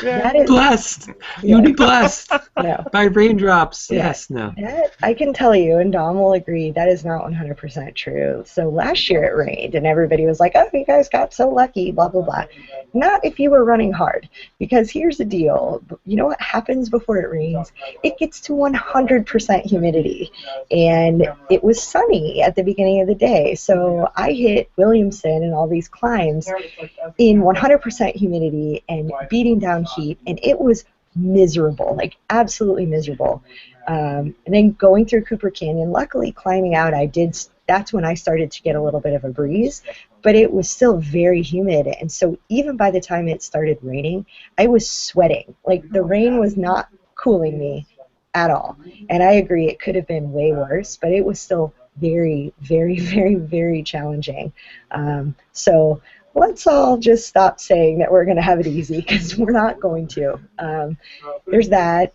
That is blessed. You'll be blessed by raindrops. Yeah. Yes, no. That, I can tell you, and Dom will agree, that is not 100% true. So last year it rained, and everybody was like, oh, you guys got so lucky, blah, blah, blah. Not if you were running hard, because here's the deal. You know what happens before it rains? It gets to 100% humidity, and it was sunny at the beginning of the day. So I hit Williamson and all these climbs in 100% humidity and beating down heat, and it was miserable, like absolutely miserable. And then going through Cooper Canyon, luckily climbing out, that's when I started to get a little bit of a breeze, but it was still very humid. And so even by the time it started raining, I was sweating. Like, the rain was not cooling me at all. And I agree, it could have been way worse, but it was still very, very, very, very challenging. So let's all just stop saying that we're going to have it easy, because we're not going to. There's that.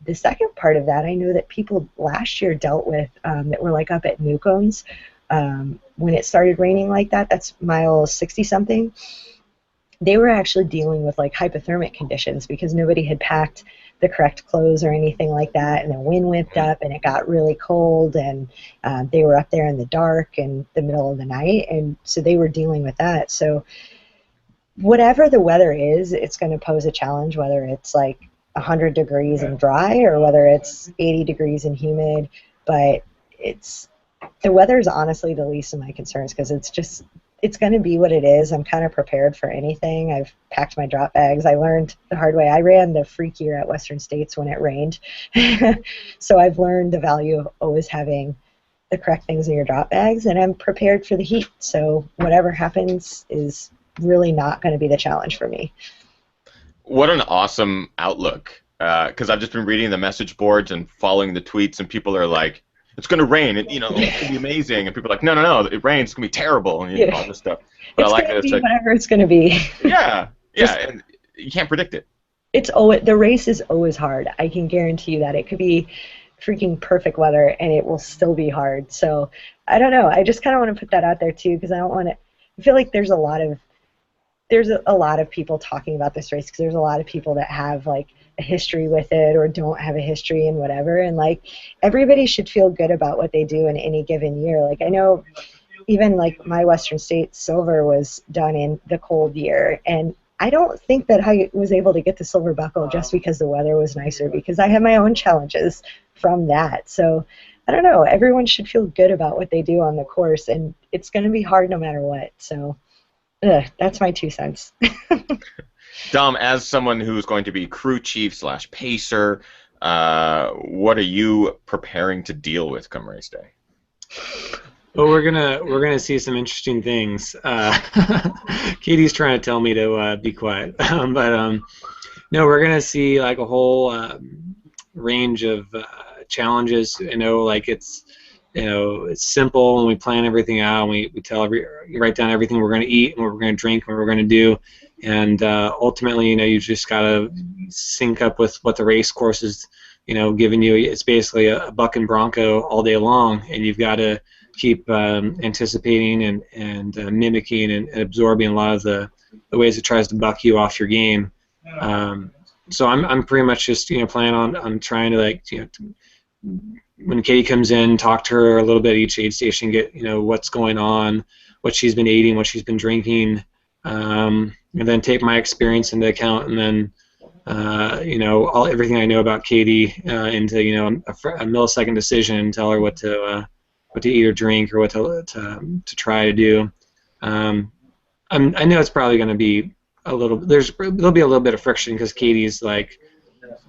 The second part of that, I know that people last year dealt with that were like up at Newcombs when it started raining like that. That's mile 60-something. They were actually dealing with like hypothermic conditions because nobody had packed the correct clothes or anything like that, and the wind whipped up and it got really cold, and they were up there in the dark in the middle of the night, and so they were dealing with that. So whatever the weather is, it's going to pose a challenge, whether it's like 100 degrees and dry or whether it's 80 degrees and humid. But the weather is honestly the least of my concerns, because it's going to be what it is. I'm kind of prepared for anything. I've packed my drop bags. I learned the hard way. I ran the freak year at Western States when it rained. So I've learned the value of always having the correct things in your drop bags, and I'm prepared for the heat. So whatever happens is really not going to be the challenge for me. What an awesome outlook. Because I've just been reading the message boards and following the tweets, and people are like, it's going to rain, and it's going to be amazing. And people are like, no, it rains, it's going to be terrible, and all this stuff. But it's I like going to be like, whatever it's going to be. Yeah, and you can't predict it. The race is always hard. I can guarantee you that. It could be freaking perfect weather, and it will still be hard. So I don't know. I just kind of want to put that out there too, because I don't want to. I feel like there's a lot of people talking about this race, because there's a lot of people that have like a history with it or don't have a history and whatever, and like everybody should feel good about what they do in any given year. Like, I know even like my Western States silver was done in the cold year, and I don't think that I was able to get the silver buckle just because the weather was nicer, because I had my own challenges from that. So I don't know, everyone should feel good about what they do on the course, and it's going to be hard no matter what. So that's my 2 cents. Dom, as someone who's going to be crew chief / pacer, what are you preparing to deal with come race day? Well, we're gonna see some interesting things. Katie's trying to tell me to be quiet, but no, we're gonna see like a whole range of challenges. Like it's simple, and we plan everything out, and we write down everything we're going to eat and what we're going to drink and what we're going to do, and ultimately, you just got to sync up with what the race course is, giving you. It's basically a buck and bronco all day long, and you've got to keep anticipating and mimicking and absorbing a lot of the ways it tries to buck you off your game. So I'm pretty much just planning on trying to when Katie comes in, talk to her a little bit at each aid station, get what's going on, what she's been eating, what she's been drinking, and then take my experience into account, and then everything I know about Katie into a millisecond decision, and tell her what to eat or drink, or what to try to do. I know it's probably going to be there'll be a little bit of friction, because Katie's like,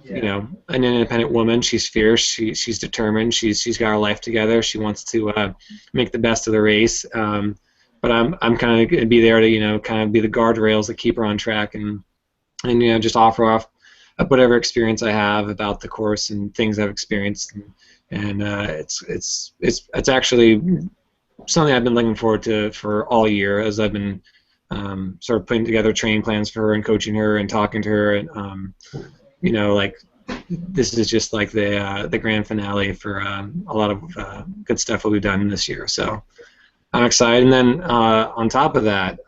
an independent woman. She's fierce. She's determined. She's got her life together. She wants to make the best of the race. but I'm kind of going to be there to kind of be the guardrails that keep her on track and just offer off whatever experience I have about the course and things I've experienced, and it's actually something I've been looking forward to for all year as I've been sort of putting together training plans for her and coaching her and talking to her, and like this is just like the grand finale for a lot of good stuff that we've done this year. So I'm excited. And then on top of that,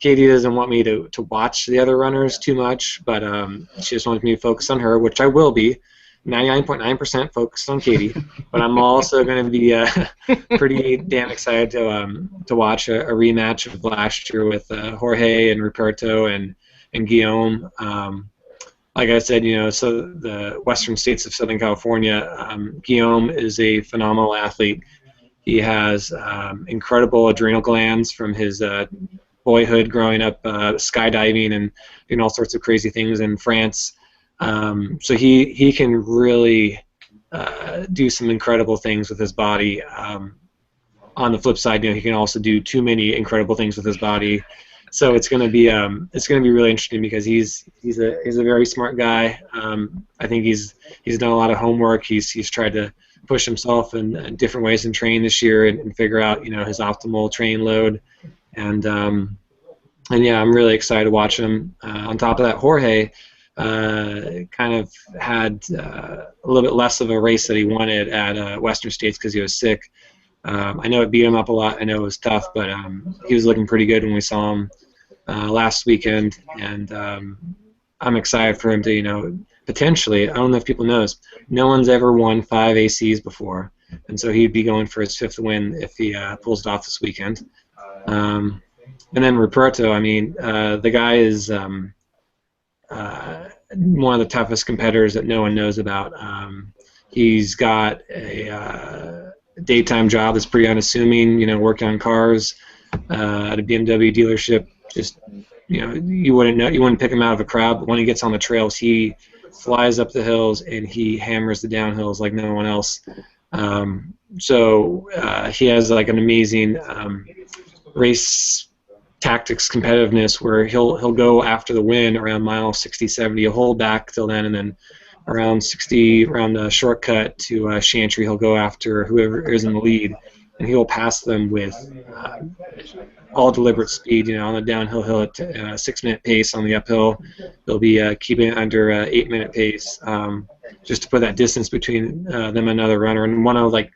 Katie doesn't want me to watch the other runners too much, but she just wants me to focus on her, which I will be. 99.9% focused on Katie, but I'm also going to be pretty damn excited to watch a rematch of last year with Jorge and Ruperto and Guillaume. Like I said, so the western states of Southern California, Guillaume is a phenomenal athlete. He has incredible adrenal glands from his boyhood growing up skydiving and doing all sorts of crazy things in France. So he can really do some incredible things with his body. On the flip side, he can also do too many incredible things with his body. So it's going to be really interesting because he's a very smart guy. I think he's done a lot of homework. He's tried to push himself in different ways in training this year and figure out his optimal training load. And yeah, I'm really excited to watch him. On top of that, Jorge kind of had a little bit less of a race that he wanted at Western States because he was sick. I know it beat him up a lot. I know it was tough, but he was looking pretty good when we saw him last weekend, and I'm excited for him to, potentially, I don't know if people know this, no one's ever won 5 ACs before, and so he'd be going for his 5th win if he pulls it off this weekend. And then Ruperto, the guy is one of the toughest competitors that no one knows about. He's got a daytime job that's pretty unassuming, worked on cars at a BMW dealership. Just, you wouldn't pick him out of a crowd, but when he gets on the trails, he flies up the hills and he hammers the downhills like no one else. So he has like an amazing race tactics competitiveness where he'll go after the win around mile 60, 70. He'll hold back till then, and then around 60, around the shortcut to Chantry, he'll go after whoever is in the lead, and he'll pass them with all deliberate speed. On the downhill, he'll at a 6-minute pace. On the uphill, he'll be keeping it under 8-minute pace, just to put that distance between them and another runner. And one of my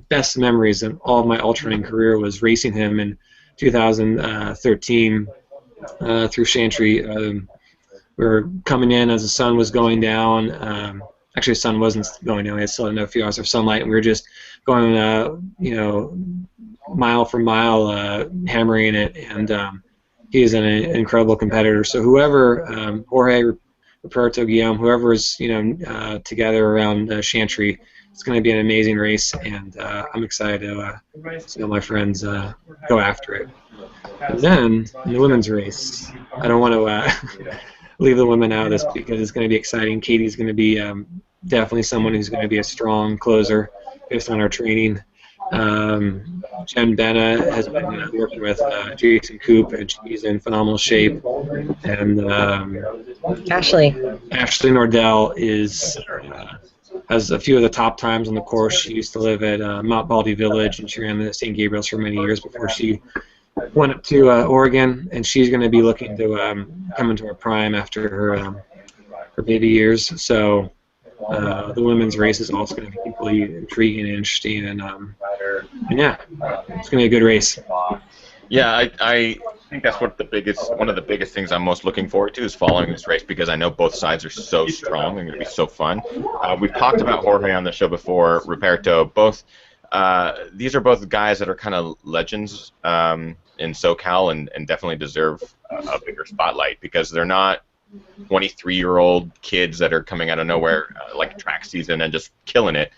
best memories in all of my ultra running career was racing him in 2013 through Chantry. We were coming in as the sun was going down. Actually, the sun wasn't going down. We had still had a few hours of sunlight, and we were just going, mile for mile, hammering it. And he is an incredible competitor. So whoever, Jorge, Ruperto, Guillaume, whoever is together around Chantry, it's going to be an amazing race, and I'm excited to see all my friends go after it. And then in the women's race, I don't want to leave the women out of this because it's going to be exciting. Katie's going to be definitely someone who's going to be a strong closer based on our training. Jen Benna has been working with Jason Coop, and she's in phenomenal shape. And Ashley Nordell has a few of the top times on the course. She used to live at Mount Baldy Village, and she ran the St. Gabriel's for many years before she went up to Oregon, and she's going to be looking to come into her prime after her baby years. So the women's race is also going to be equally intriguing and interesting, and yeah, it's going to be a good race. Yeah, I think that's one of the biggest things I'm most looking forward to is following this race because I know both sides are so strong and going to be so fun. We've talked about Jorge on the show before, Ruperto. Both these are both guys that are kind of legends in SoCal and definitely deserve a bigger spotlight because they're not 23-year-old kids that are coming out of nowhere like track season and just killing it.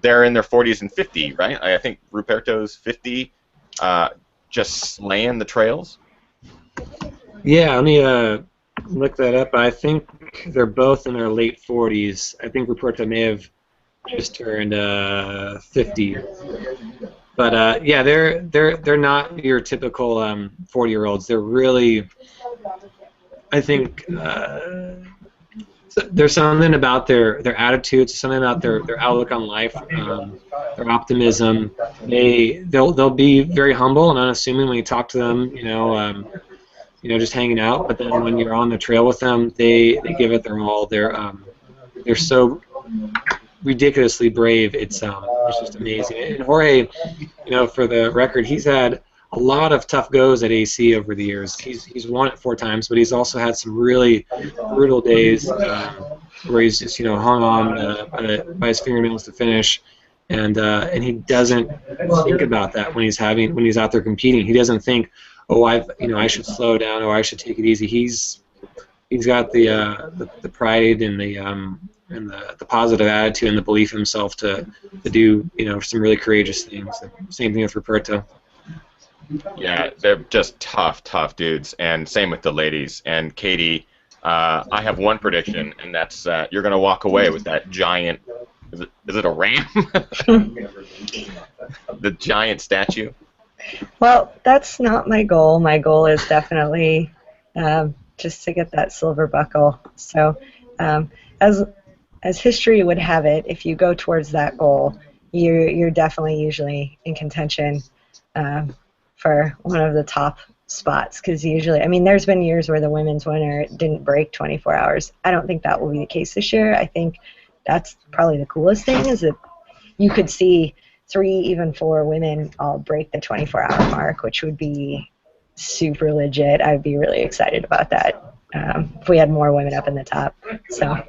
They're in their 40s and 50, right? I think Ruperto's 50. Just slaying the trails? Yeah, let me look that up. I think they're both in their late 40s. I think Ruperto may have just turned 50. But yeah, they're not your typical 40-year-olds. They're really, I think, there's something about their attitudes, something about their outlook on life, their optimism. They'll be very humble and unassuming when you talk to them. Just hanging out. But then when you're on the trail with them, they give it their all. They're so ridiculously brave. It's just amazing. And Jorge, for the record, he's had a lot of tough goes at AC over the years. He's won it 4 times, but he's also had some really brutal days where he's just hung on by his fingernails to finish, and he doesn't think about that when he's out there competing. He doesn't think, oh, I should slow down, or I should take it easy. He's got the pride and the positive attitude and the belief in himself to do some really courageous things. Same thing with Ruperto. Yeah, they're just tough dudes, and same with the ladies. And Katie, I have one prediction, and that's you're going to walk away with that giant. Is it a ram? The giant statue. Well, that's not my goal. My goal is definitely just to get that silver buckle. So, as history would have it, if you go towards that goal, you're definitely usually in contention for one of the top spots. Because usually, there's been years where the women's winner didn't break 24 hours. I don't think that will be the case this year. I think that's probably the coolest thing is that you could see 3, even 4 women all break the 24-hour mark, which would be super legit. I'd be really excited about that if we had more women up in the top. So,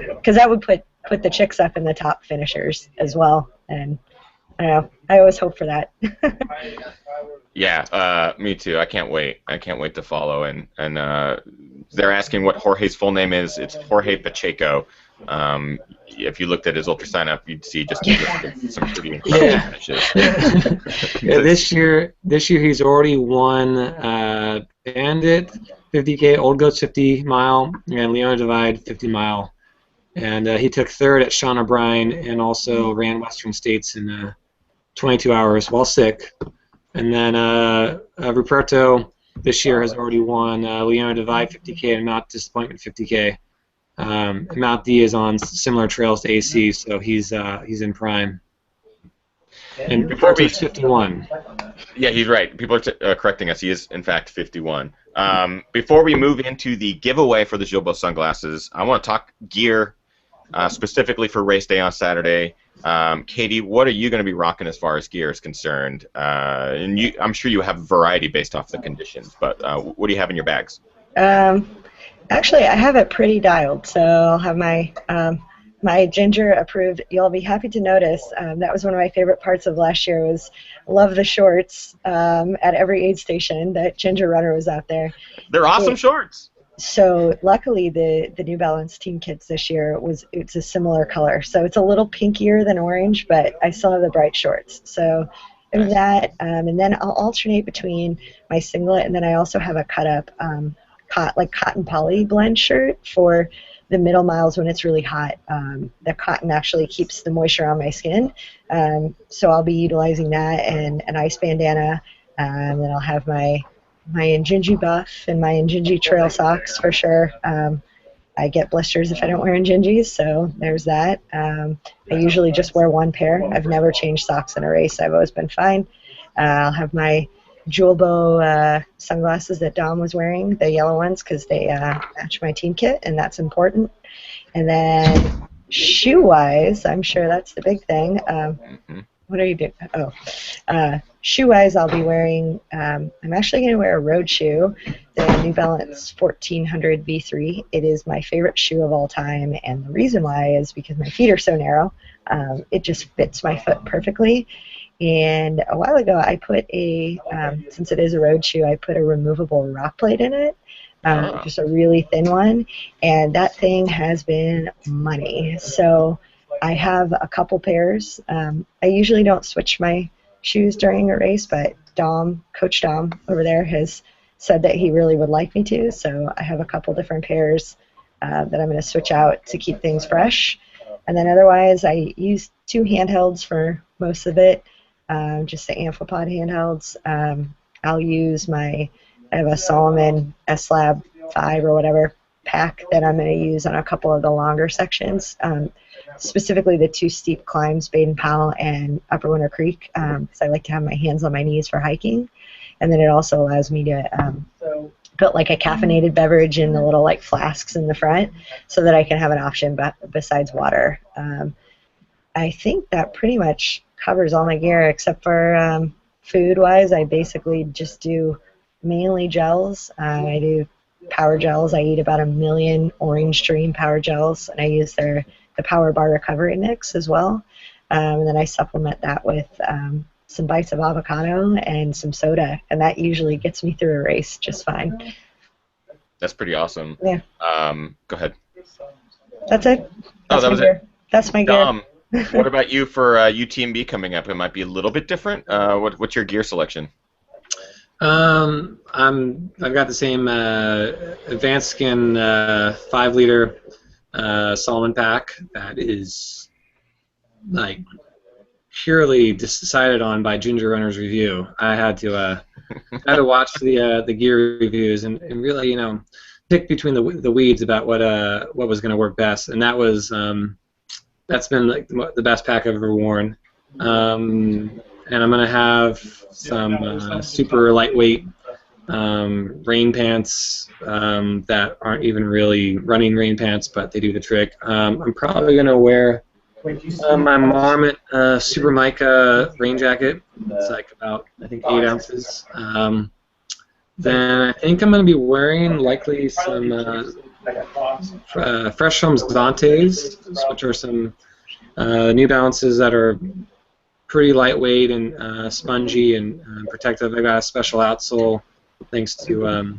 because that would put the chicks up in the top finishers as well. And I don't know, I always hope for that. Yeah, me too. I can't wait. I can't wait to follow. And they're asking what Jorge's full name is. It's Jorge Pacheco. If you looked at his ultra sign up, you'd see just some pretty incredible finishes. Yeah, this year he's already won Bandit 50k, Old Goats 50 mile, and Leona Divide 50 mile. And he took 3rd at Sean O'Brien and also ran Western States in 22 hours while sick. And then Ruperto this year has already won Leona Divide 50k and Mount Disappointment 50k. Mount D is on similar trails to AC, so he's in prime. And Ruperto's 51. Yeah, he's right. People are correcting us. He is, in fact, 51. Before we move into the giveaway for the Gilbo sunglasses, I want to talk gear specifically for race day on Saturday. Katie, what are you going to be rocking as far as gear is concerned? And I'm sure you have a variety based off the conditions, but what do you have in your bags? Actually, I have it pretty dialed, so I'll have my my Ginger approved. You'll be happy to notice that was one of my favorite parts of last year was love the shorts at every aid station that Ginger Runner was out there. They're awesome shorts. So luckily the New Balance team kits this year it's a similar color. So it's a little pinkier than orange, but I still have the bright shorts. So nice. That, and then I'll alternate between my singlet and then I also have a cut up cotton poly blend shirt for the middle miles when it's really hot. The cotton actually keeps the moisture on my skin, so I'll be utilizing that and an ice bandana, and then I'll have my Injinji buff and my Injinji trail socks for sure. I get blisters if I don't wear Injinjis, so there's that. I usually just wear one pair. I've never changed socks in a race. I've always been fine. I'll have my Jewel Bow sunglasses that Dom was wearing, the yellow ones, because they match my team kit, and that's important. And then shoe-wise, I'm sure that's the big thing. What are you doing? Oh, shoe-wise, I'll be wearing, I'm actually going to wear a road shoe, the New Balance 1400 V3. It is my favorite shoe of all time, and the reason why is because my feet are so narrow. It just fits my foot perfectly. And a while ago, I put since it is a road shoe, I put a removable rock plate in it, just a really thin one, and that thing has been money. So I have a couple pairs. I usually don't switch my shoes during a race, but Coach Dom over there has said that he really would like me to, so I have a couple different pairs that I'm going to switch out to keep things fresh. And then otherwise, I use 2 handhelds for most of it. just the amphipod handhelds. I'll use I have a Solomon S-Lab 5 or whatever pack that I'm going to use on a couple of the longer sections, specifically the 2 steep climbs, Baden Powell and Upper Winter Creek, because I like to have my hands on my knees for hiking. And then it also allows me to put like a caffeinated beverage in the little like flasks in the front so that I can have an option besides water. I think that pretty much covers all my gear except for food-wise. I basically just do mainly gels. I do power gels. I eat about 1 million Orange Dream power gels, and I use the Power Bar Recovery Mix as well. And then I supplement that with some bites of avocado and some soda, and that usually gets me through a race just fine. That's pretty awesome. Yeah. Go ahead. That's it. That was it. That's my gear. Dom, what about you for UTMB coming up? It might be a little bit different. What's your gear selection? I've got the same Advanced Skin 5-liter Solomon pack that is like purely decided on by Ginger Runner's review. I had to watch the gear reviews and really pick between the weeds about what was going to work best, and that's been like the best pack I've ever worn. And I'm going to have some super lightweight rain pants that aren't even really running rain pants, but they do the trick. I'm probably going to wear my Marmot Super Mica rain jacket. It's like about, I think, 8 ounces. Then I think I'm going to be wearing likely some Fresh Homes Zantes, which are some New Balances that are pretty lightweight and spongy and protective. I got a special outsole thanks to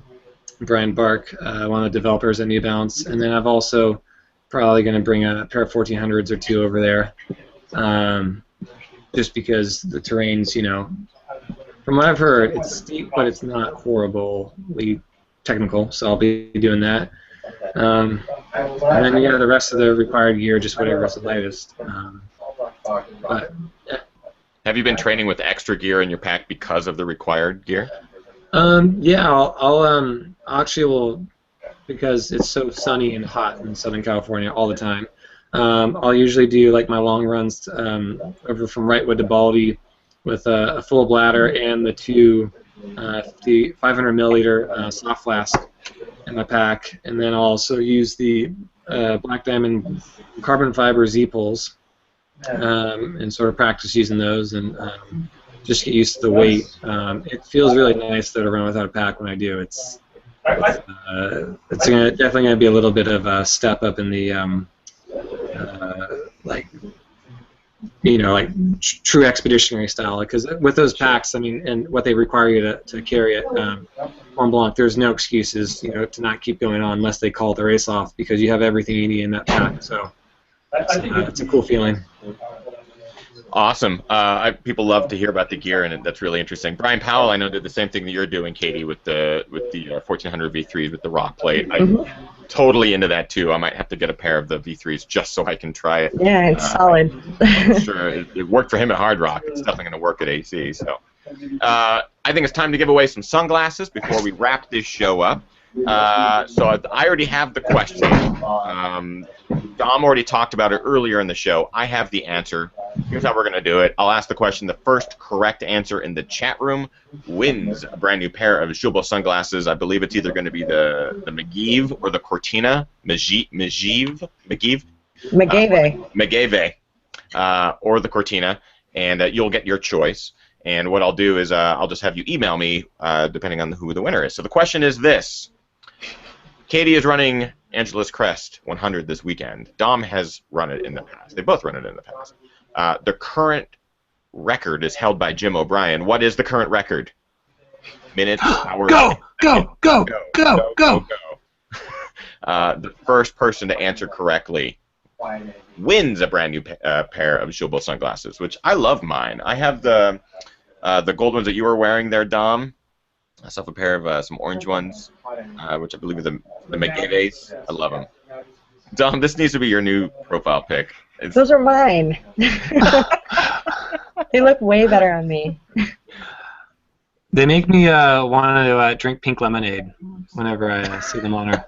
Brian Bark, one of the developers at New Balance. And then I've also probably going to bring a pair of 1400s or 2 over there, just because the terrain's, from what I've heard, it's steep, but it's not horribly technical, so I'll be doing that. And then the rest of the required gear, just whatever is the lightest. But yeah. Have you been training with extra gear in your pack because of the required gear? Yeah, I'll actually will, because it's so sunny and hot in Southern California all the time. I'll usually do like my long runs over from Wrightwood to Baldy with a full bladder and the 2 500 milliliter soft flask in my pack, and then I'll also use the Black Diamond carbon fiber Z-pulls and sort of practice using those and just get used to the weight. It feels really nice to run without a pack when I do. It's definitely going to be a little bit of a step up in the true expeditionary style. Because with those packs, and what they require you to carry at Mont Blanc, there's no excuses, to not keep going on unless they call the race off, because you have everything you need in that pack. So it's a cool feeling. Awesome. People love to hear about the gear, and that's really interesting. Brian Powell, I know, did the same thing that you're doing, Katie, with the 1400 V3s with the rock plate. I'm totally into that too. I might have to get a pair of the V3s just so I can try it. Yeah, it's solid. I'm sure it worked for him at Hard Rock. It's definitely going to work at AC. So I think it's time to give away some sunglasses before we wrap this show up. So I already have the question. Dom already talked about it earlier in the show. I have the answer. Here's how we're going to do it. I'll ask the question. The first correct answer in the chat room wins a brand new pair of Julbo sunglasses. I believe it's either going to be the McGeeve or the Cortina. McGeeve? McGeeve. Or the Cortina. And you'll get your choice. And what I'll do is I'll just have you email me depending on who the winner is. So the question is this. Katie is running Angeles Crest 100 this weekend. Dom has run it in the past. They both run it in the past. The current record is held by Jim O'Brien. What is the current record? Minutes, hours, Go! The first person to answer correctly wins a brand new pair of Julbo sunglasses, which I love mine. I have the gold ones that you were wearing there, Dom. I still have a pair of some orange ones, which I believe are the McGeeves. I love them. Dom, this needs to be your new profile pic. Those are mine. They look way better on me. They make me want to drink pink lemonade whenever I see them on her.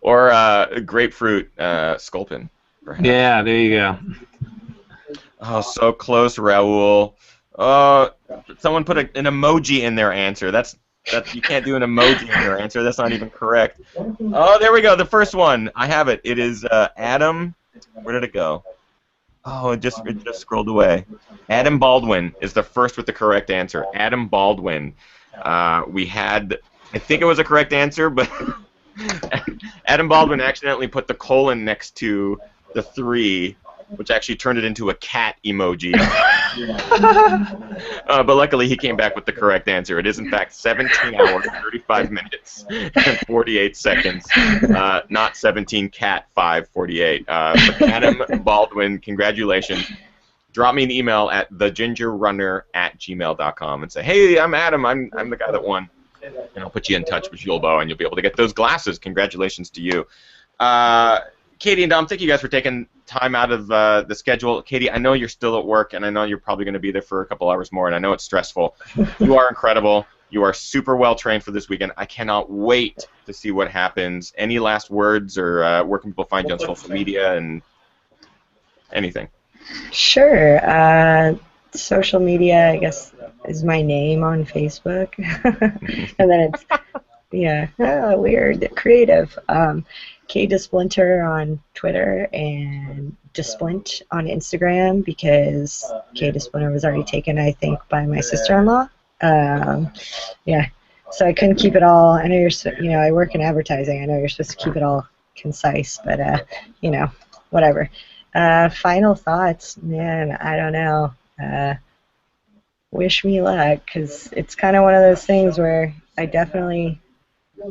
Or grapefruit sculpin, perhaps. Yeah, there you go. Oh, so close, Raul. Oh, someone put an emoji in their answer. That's you can't do an emoji in your answer. That's not even correct. Oh, there we go. The first one. I have it. It is Adam. Where did it go? Oh, it just scrolled away. Adam Baldwin is the first with the correct answer. Adam Baldwin. We had, I think it was a correct answer, but Adam Baldwin accidentally put the colon next to the 3, which actually turned it into a cat emoji. But luckily he came back with the correct answer. It is in fact 17 hours, 35 minutes, and 48 seconds, not 17 cat 5:48. But Adam Baldwin, congratulations. Drop me an email at thegingerrunner@gmail.com and say, hey, I'm Adam. I'm the guy that won. And I'll put you in touch with Julbo, and you'll be able to get those glasses. Congratulations to you. Katie and Dom, thank you guys for taking time out of the schedule. Katie, I know you're still at work, and I know you're probably going to be there for a couple hours more, and I know it's stressful. You are incredible. You are super well trained for this weekend. I cannot wait to see what happens. Any last words, or where can people find you on social media and anything? Sure. Social media, I guess, is my name on Facebook. And then it's, yeah, weird, creative. Katie DeSplinter on Twitter and DeSplint on Instagram, because Katie DeSplinter was already taken, I think, by my sister-in-law. Yeah, so I couldn't keep it all. I know I work in advertising. I know you're supposed to keep it all concise, but whatever. Final thoughts, man. I don't know. Wish me luck, because it's kind of one of those things where I definitely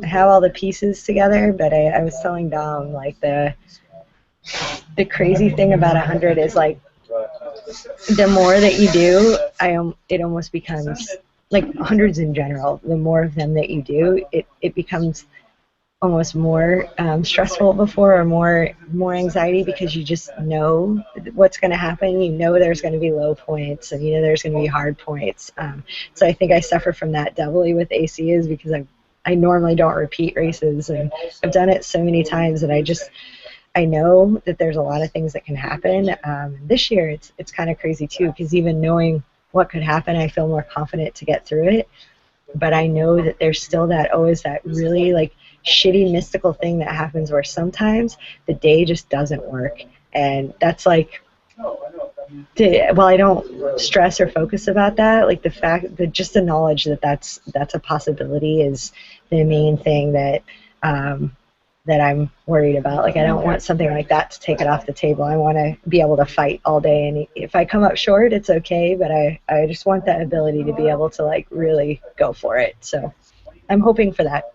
have all the pieces together, but I was telling Dom, like, the crazy thing about 100 is, like, the more that you do, it almost becomes, like, hundreds in general, the more of them that you do, it becomes almost more stressful before, or more anxiety, because you just know what's going to happen. You know there's going to be low points, and you know there's going to be hard points. So I think I suffer from that doubly with AC, is because I normally don't repeat races, and I've done it so many times that I know that there's a lot of things that can happen. This year it's kind of crazy too, because even knowing what could happen, I feel more confident to get through it. But I know that there's still always that really, like, shitty mystical thing that happens where sometimes the day just doesn't work, and that's like, well, I don't stress or focus about that. Like, the fact that just the knowledge that that's a possibility is the main thing that that I'm worried about. Like, I don't want something like that to take it off the table. I want to be able to fight all day, and if I come up short, it's okay, but I just want that ability to be able to, like, really go for it. So I'm hoping for that.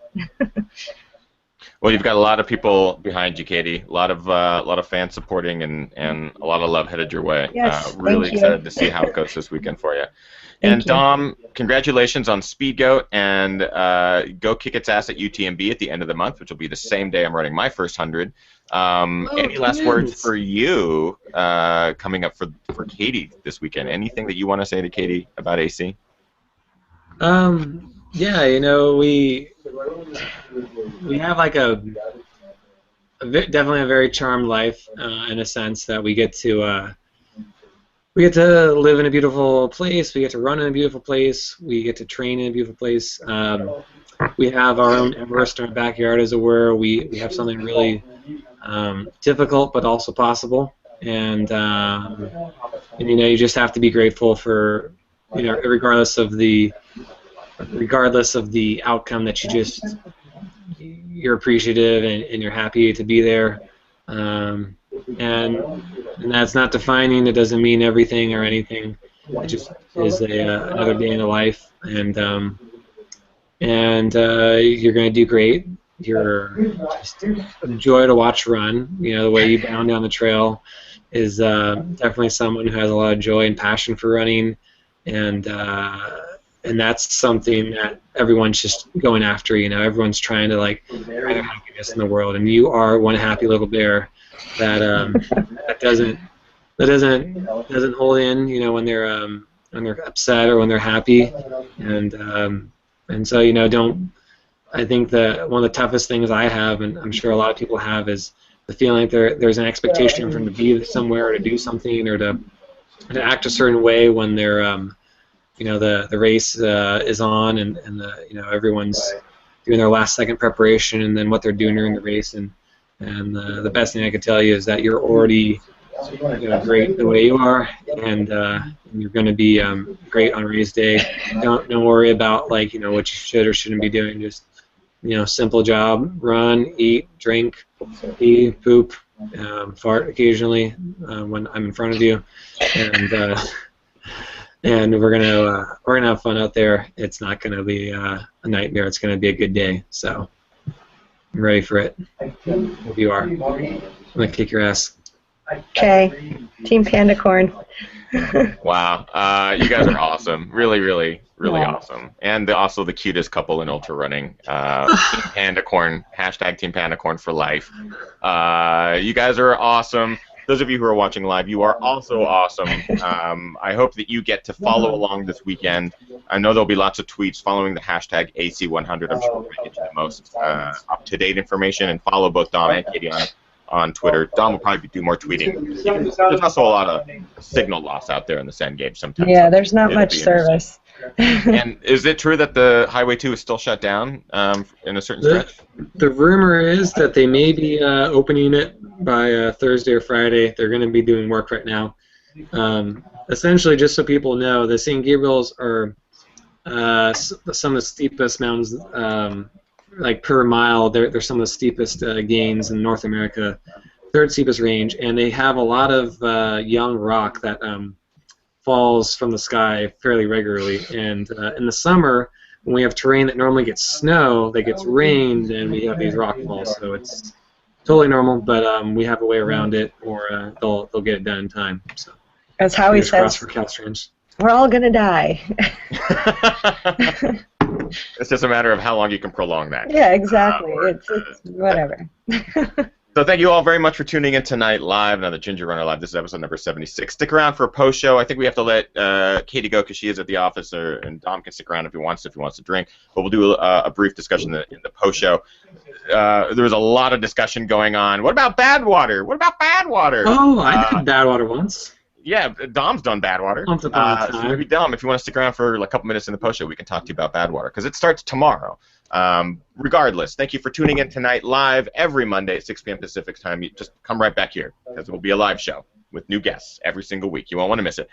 Well, you've got a lot of people behind you, Katie. A lot of fans supporting, and a lot of love headed your way. Yes, really excited to see how it goes this weekend for you. And Dom, congratulations on Speedgoat, and go kick its ass at UTMB at the end of the month, which will be the same day I'm running my first 100. Any last words for you coming up for Katie this weekend? Anything that you want to say to Katie about AC? Yeah, we have, like, definitely a very charmed life, in a sense that we get to live in a beautiful place, we get to run in a beautiful place, we get to train in a beautiful place. We have our own Everest in our backyard, as it were. We have something really difficult but also possible, and you just have to be grateful for, regardless of the outcome, that you're appreciative, and you're happy to be there, and that's not defining. It doesn't mean everything or anything. It just is another day in the life, and you're going to do great. You're just a joy to watch run. The way you bound down the trail is definitely someone who has a lot of joy and passion for running, and that's something that everyone's just going after. Everyone's trying to, like, find their happiness in the world, and you are one happy little bear that that doesn't that doesn't hold in, when they're upset or when they're happy, and so don't. I think that one of the toughest things I have, and I'm sure a lot of people have, is the feeling like there's an expectation for them to be somewhere or to do something or to act a certain way when they're the race is on and everyone's doing their last second preparation and then what they're doing during the race and the best thing I can tell you is that you're already great the way you are and you're going to be great on race day. Don't worry about what you should or shouldn't be doing. Just simple job: run, eat, drink, pee, poop, fart occasionally when I'm in front of you, and we're gonna have fun out there. It's not gonna be a nightmare. It's gonna be a good day. So I'm ready for it. Hope you are. I'm gonna kick your ass. Okay, Team Panda Corn. Wow, you guys are awesome. Really, really, really awesome. And also the cutest couple in ultra running. Team Panda Corn, hashtag Team Panda Corn for life. You guys are awesome. Those of you who are watching live, you are also awesome. I hope that you get to follow along this weekend. I know there'll be lots of tweets following the hashtag AC100. I'm sure we'll get you the most up-to-date information, and follow both Dom and Katie on Twitter. Dom will probably do more tweeting. There's also a lot of signal loss out there in the Sand Gauge sometimes. Yeah, there's not much service. And is it true that the Highway 2 is still shut down in a certain stretch? The rumor is that they may be opening it by Thursday or Friday. They're going to be doing work right now. Essentially, just so people know, the St. Gabriels are some of the steepest mountains, like per mile. They're some of the steepest gains in North America, third steepest range, and they have a lot of young rock that falls from the sky fairly regularly. And in the summer, when we have terrain that normally gets snow, that gets rain, then we have these rock falls. So it's totally normal, but we have a way around it, or they'll get it done in time. So as Howie says, for Caltrans. We're all gonna die. It's just a matter of how long you can prolong that. Yeah, exactly. It's whatever. So thank you all very much for tuning in tonight live on the Ginger Runner Live. This is episode number 76. Stick around for a post show. I think we have to let Katie go because she is at the office, and Dom can stick around if he wants to drink. But we'll do a brief discussion in the post show. There was a lot of discussion going on. What about Badwater? Oh, I did Badwater once. Yeah, Dom's done Badwater. So maybe Dom, if you want to stick around for a couple minutes in the post show, we can talk to you about Badwater because it starts tomorrow. Regardless, thank you for tuning in tonight live every Monday at 6 p.m. Pacific time. You just come right back here because it will be a live show with new guests every single week. You won't want to miss it.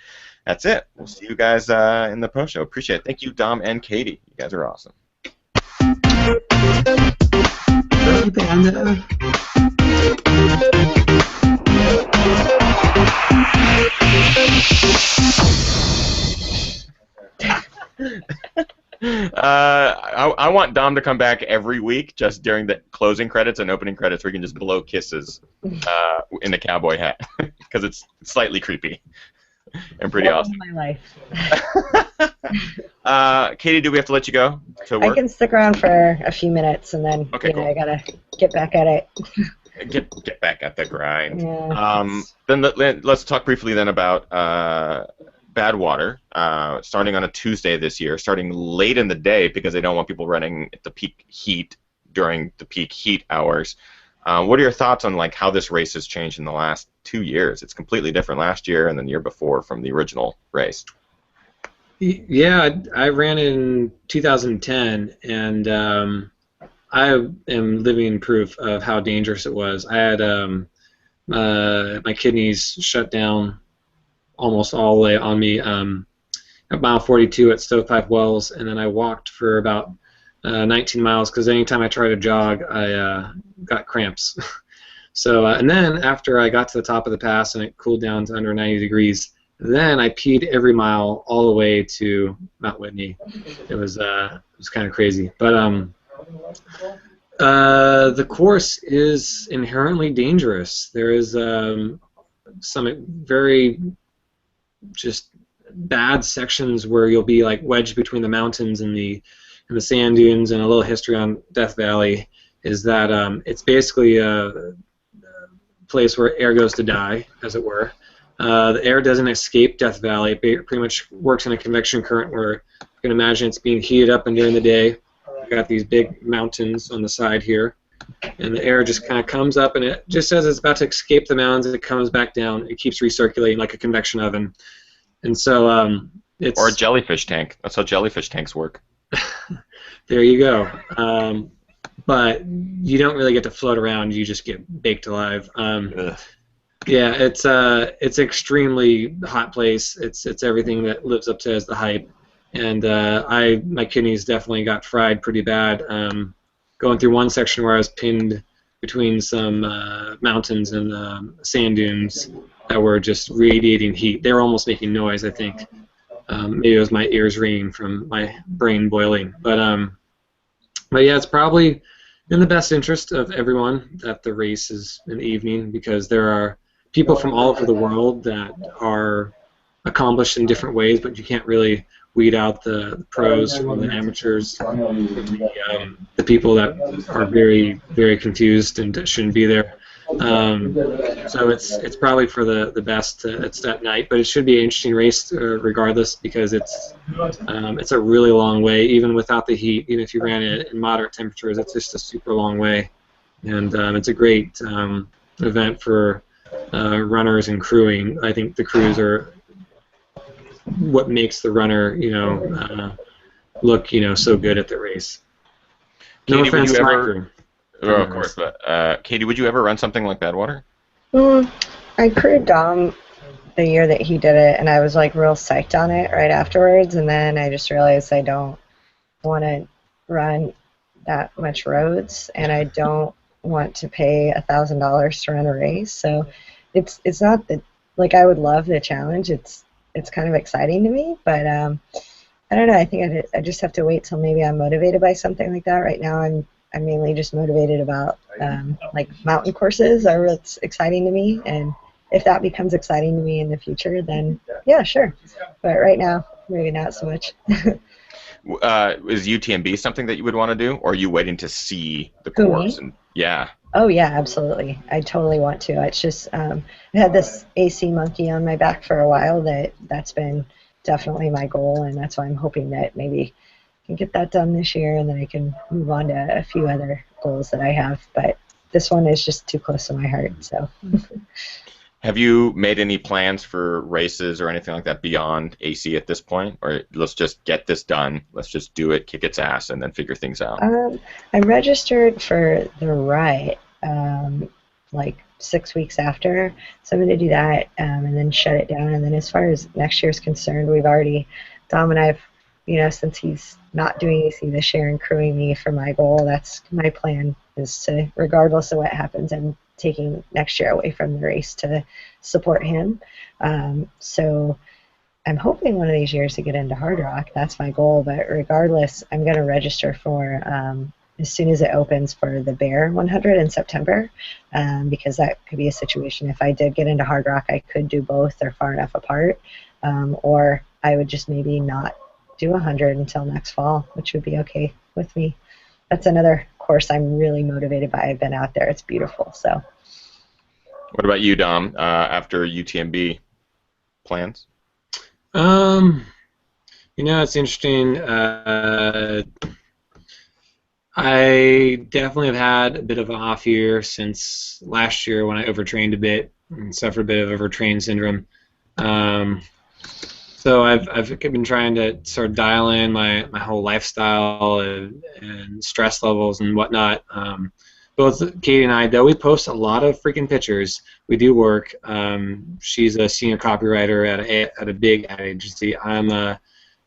That's it. We'll see you guys in the post show. Appreciate it. Thank you, Dom and Katie. You guys are awesome. I want Dom to come back every week just during the closing credits and opening credits where he can just blow kisses in the cowboy hat because it's slightly creepy and pretty awesome. My life. Katie, do we have to let you go to work? I can stick around for a few minutes and then cool. I gotta get back at it. Get back at the grind. Yeah. Then let's talk briefly then about Badwater, starting on a Tuesday this year, starting late in the day because they don't want people running at the peak heat during the peak heat hours. What are your thoughts on how this race has changed in the last 2 years? It's completely different last year and then the year before from the original race. Yeah, I ran in 2010, and I am living proof of how dangerous it was. I had my kidneys shut down almost all the way on me at mile 42 at Stovepipe Wells, and then I walked for about 19 miles because anytime I tried to jog, I got cramps. So, and then after I got to the top of the pass and it cooled down to under 90 degrees, then I peed every mile all the way to Mount Whitney. It was kind of crazy, but the course is inherently dangerous. There is some very just bad sections where you'll be wedged between the mountains and the sand dunes. And a little history on Death Valley is that it's basically a place where air goes to die, as it were. The air doesn't escape Death Valley. It pretty much works in a convection current where you can imagine it's being heated up, and during the day, you've got these big mountains on the side here, and the air just kind of comes up, and it just as it's about to escape the mountains, it comes back down. It keeps recirculating like a convection oven, and so it's Or a jellyfish tank. That's how jellyfish tanks work. there you go. But you don't really get to float around. You just get baked alive. Yeah, it's an extremely hot place. It's everything that lives up to as the hype, and my kidneys definitely got fried pretty bad. Going through one section where I was pinned between some mountains and sand dunes that were just radiating heat. They were almost making noise, I think. Maybe it was my ears ringing from my brain boiling. But yeah, it's probably in the best interest of everyone that the race is in the evening, because there are people from all over the world that are accomplished in different ways, but you can't really weed out the pros from the amateurs, the people that are very, very confused and shouldn't be there. So it's probably for the best. It's at night, but it should be an interesting race regardless, because it's a really long way, even without the heat. Even if you ran it in moderate temperatures, it's just a super long way, and it's a great event for runners and crewing. I think the crews are what makes the runner, look, so good at the race. No Katie, offense would to you my ever? crew. Oh, of course, but Katie, would you ever run something like Badwater? I crewed Dom the year that he did it, and I was like real psyched on it right afterwards, and then I just realized I don't want to run that much roads, and I don't want to pay $1,000 to run a race. So it's not that, like, I would love the challenge. It's kind of exciting to me, but I don't know. I think I just have to wait till maybe I'm motivated by something like that. Right now, I'm mainly just motivated about like mountain courses are what's exciting to me, and if that becomes exciting to me in the future, then yeah, sure. But right now, maybe not so much. Is UTMB something that you would want to do, or are you waiting to see the Who, course? me? And yeah. Oh yeah, absolutely. I totally want to. It's just I had this AC monkey on my back for a while. That's been definitely my goal, and that's why I'm hoping that maybe I can get that done this year, and then I can move on to a few other goals that I have. But this one is just too close to my heart. So. Have you made any plans for races or anything like that beyond AC at this point? Or let's just get this done, let's just do it, kick its ass, and then figure things out? I registered for the Riot like 6 weeks after, so I'm going to do that and then shut it down. And then as far as next year's concerned, we've already, Dom and I've, since he's not doing AC this year and crewing me for my goal, that's my plan, is to, regardless of what happens, I'm taking next year away from the race to support him. So I'm hoping one of these years to get into Hard Rock. That's my goal. But regardless, I'm going to register for as soon as it opens for the Bear 100 in September, because that could be a situation. If I did get into Hard Rock, I could do both. They're far enough apart. Or I would just maybe not do 100 until next fall, which would be okay with me. That's another course I'm really motivated by. I've been out there. It's beautiful. So. What about you, Dom? After UTMB, plans? It's interesting. I definitely have had a bit of an off year since last year when I overtrained a bit and suffered a bit of overtrain syndrome. So I've been trying to sort of dial in my whole lifestyle and stress levels and whatnot. Both Katie and I, though we post a lot of freaking pictures, we do work. She's a senior copywriter at a big ad agency. I'm a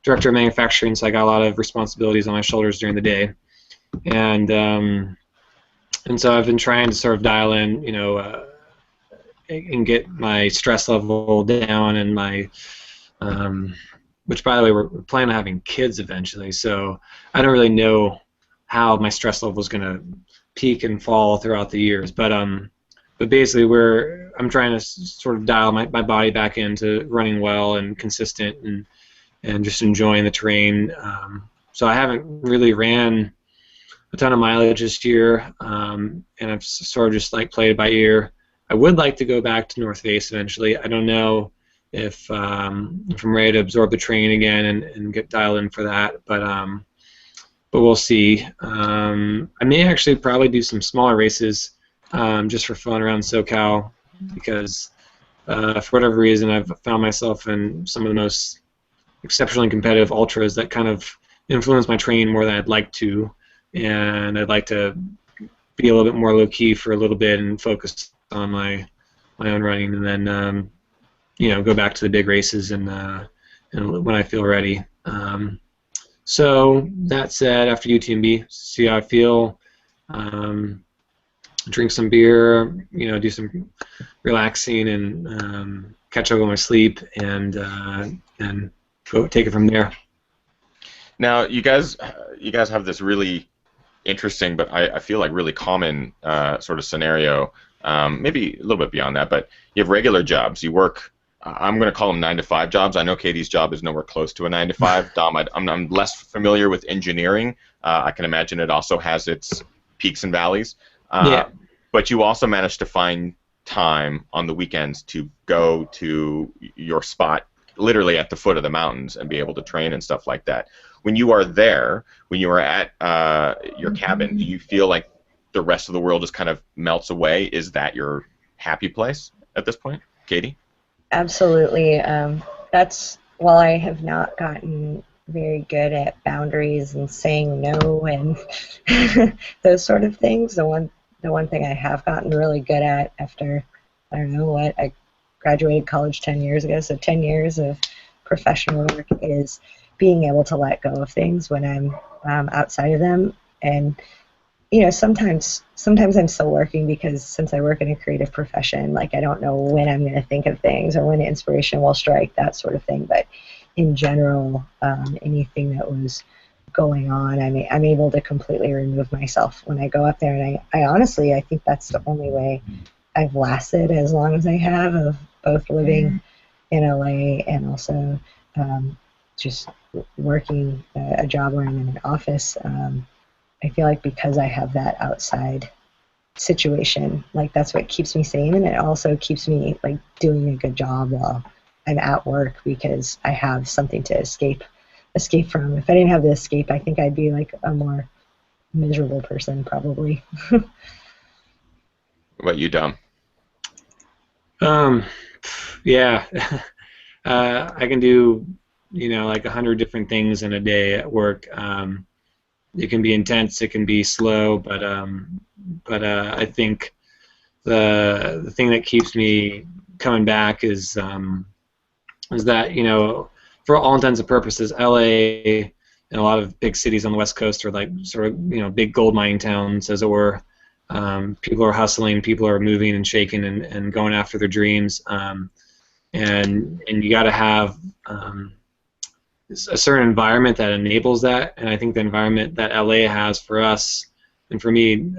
director of manufacturing, so I got a lot of responsibilities on my shoulders during the day. And so I've been trying to sort of dial in, and get my stress level down and my which, by the way, we're planning on having kids eventually, so I don't really know how my stress level is going to peak and fall throughout the years. But basically, I'm trying to sort of dial my body back into running well and consistent and just enjoying the terrain. So I haven't really ran a ton of mileage this year, and I've sort of just like played it by ear. I would like to go back to North Face eventually. I don't know if I'm ready to absorb the train again and get dialed in for that, but we'll see. I may actually probably do some smaller races just for fun around SoCal, because for whatever reason I've found myself in some of the most exceptionally competitive ultras that kind of influence my training more than I'd like to, and I'd like to be a little bit more low-key for a little bit and focus on my own running, and then go back to the big races and when I feel ready. So that said, after UTMB, see how I feel. Drink some beer, do some relaxing and catch up on my sleep, and go take it from there. Now, you guys have this really interesting, but I feel like really common sort of scenario. Maybe a little bit beyond that, but you have regular jobs. You work. I'm going to call them 9-to-5 jobs. I know Katie's job is nowhere close to a 9-to-5. Dom, I'm less familiar with engineering. I can imagine it also has its peaks and valleys. Yeah. But you also manage to find time on the weekends to go to your spot, literally at the foot of the mountains, and be able to train and stuff like that. When you are there, when you are at your cabin, do you feel like the rest of the world just kind of melts away? Is that your happy place at this point, Katie? Absolutely. That's, while I have not gotten very good at boundaries and saying no and those sort of things, the one thing I have gotten really good at after, I don't know what, I graduated college 10 years ago, so 10 years of professional work, is being able to let go of things when I'm outside of them. And sometimes I'm still working, because since I work in a creative profession, like, I don't know when I'm going to think of things or when inspiration will strike, that sort of thing. But in general, anything that was going on, I'm able to completely remove myself when I go up there. And I honestly, I think that's the only way I've lasted as long as I have, of both living in LA and also just working a job where I'm in an office. I feel like because I have that outside situation, like, that's what keeps me sane, and it also keeps me, like, doing a good job while I'm at work, because I have something to escape from. If I didn't have the escape, I think I'd be like a more miserable person, probably. What about you, Dom? Yeah. I can do like 100 different things in a day at work. It can be intense, it can be slow, but I think the thing that keeps me coming back is that, for all intents and purposes, LA and a lot of big cities on the West Coast are like sort of big gold mining towns, as it were. People are hustling, people are moving and shaking and going after their dreams, and you got to have a certain environment that enables that, and I think the environment that LA has for us and for me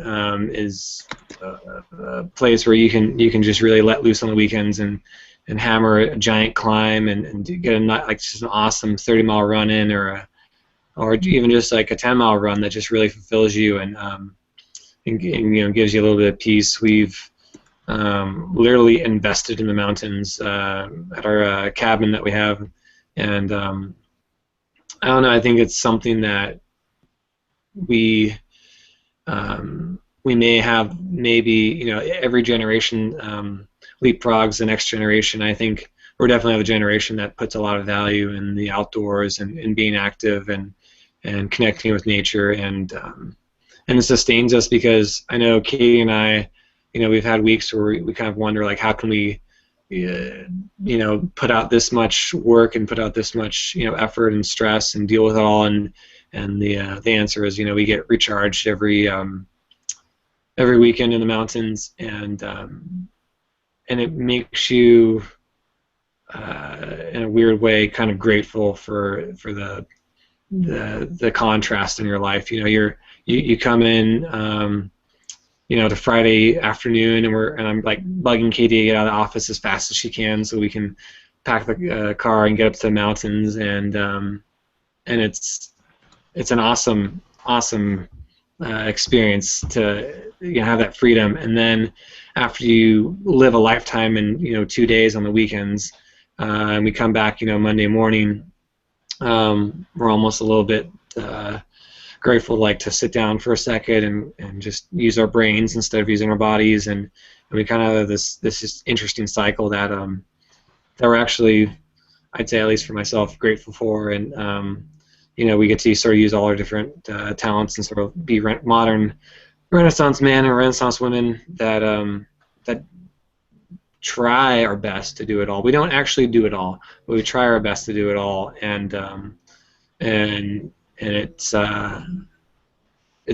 is a place where you can just really let loose on the weekends and hammer a giant climb and get just an awesome 30-mile run in, or even just like a 10-mile run that just really fulfills you and gives you a little bit of peace. We've literally invested in the mountains at our cabin that we have, and I don't know, I think it's something that we may have, maybe every generation leapfrogs the next generation. I think we're definitely the generation that puts a lot of value in the outdoors and being active and connecting with nature, and it sustains us, because I know Katie and I, we've had weeks where we kind of wonder, like, how can we put out this much work and put out this much effort and stress and deal with it all, and the answer is we get recharged every weekend in the mountains, and it makes you in a weird way kind of grateful for the contrast in your life. You come in to Friday afternoon, and I'm like bugging Katie to get out of the office as fast as she can so we can pack the car and get up to the mountains, and it's an awesome experience to have that freedom. And then after you live a lifetime in 2 days on the weekends, and we come back Monday morning, we're almost a little bit grateful to sit down for a second and just use our brains instead of using our bodies, and we kind of have this just interesting cycle that we're actually, I'd say, at least for myself, grateful for. And we get to sort of use all our different talents and sort of be modern Renaissance men and Renaissance women that try our best to do it all. We don't actually do it all, but we try our best to do it all, and it's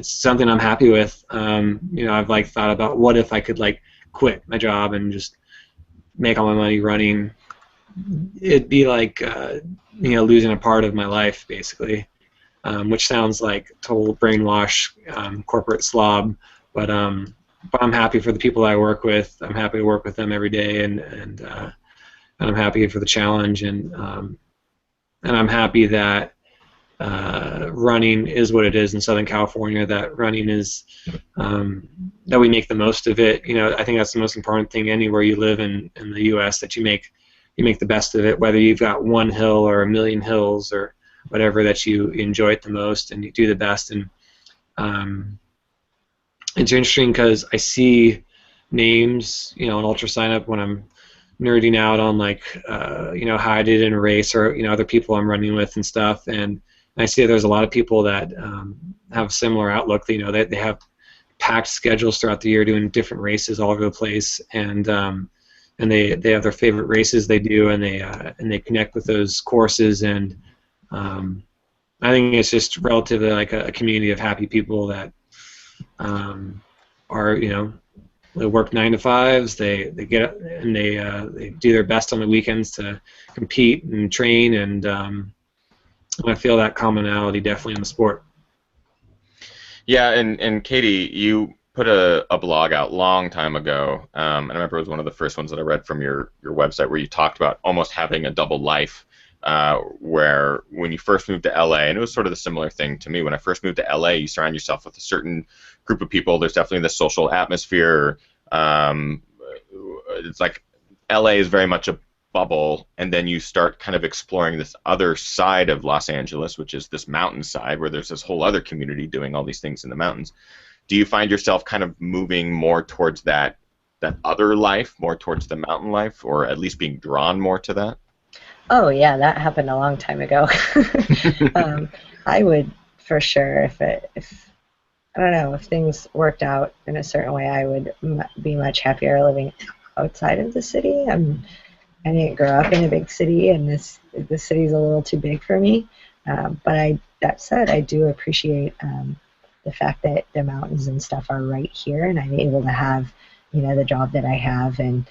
something I'm happy with. I've thought about what if I could quit my job and just make all my money running. It'd be losing a part of my life, basically, which sounds like total brainwash, corporate slob, but I'm happy for the people I work with. I'm happy to work with them every day, and I'm happy for the challenge, and I'm happy that running is what it is in Southern California. That running is that we make the most of it. I think that's the most important thing anywhere you live in the U.S. that you make the best of it, whether you've got one hill or a million hills or whatever, that you enjoy it the most and you do the best. And it's interesting because I see names, on ultra sign up when I'm nerding out on how I did in a race, or other people I'm running with and stuff, and I see there's a lot of people that have a similar outlook. They have packed schedules throughout the year doing different races all over the place, and they have their favorite races they do, and they connect with those courses, and I think it's just relatively like a community of happy people that are they work 9 to 5s, they get and they do their best on the weekends to compete and train, and I feel that commonality definitely in the sport. Yeah, and Katie, you put a blog out long time ago, and I remember it was one of the first ones that I read from your website, where you talked about almost having a double life, where when you first moved to LA, and it was sort of the similar thing to me, when I first moved to LA, you surround yourself with a certain group of people. There's definitely this social atmosphere. It's like LA is very much a bubble, and then you start kind of exploring this other side of Los Angeles, which is this mountainside, where there's this whole other community doing all these things in the mountains. Do you find yourself kind of moving more towards that other life, more towards the mountain life, or at least being drawn more to that? Oh yeah, that happened a long time ago. I would for sure, if I don't know, if things worked out in a certain way, I would be much happier living outside of the city. I didn't grow up in a big city, and this city's a little too big for me. But that said, I do appreciate the fact that the mountains and stuff are right here, and I'm able to have, the job that I have and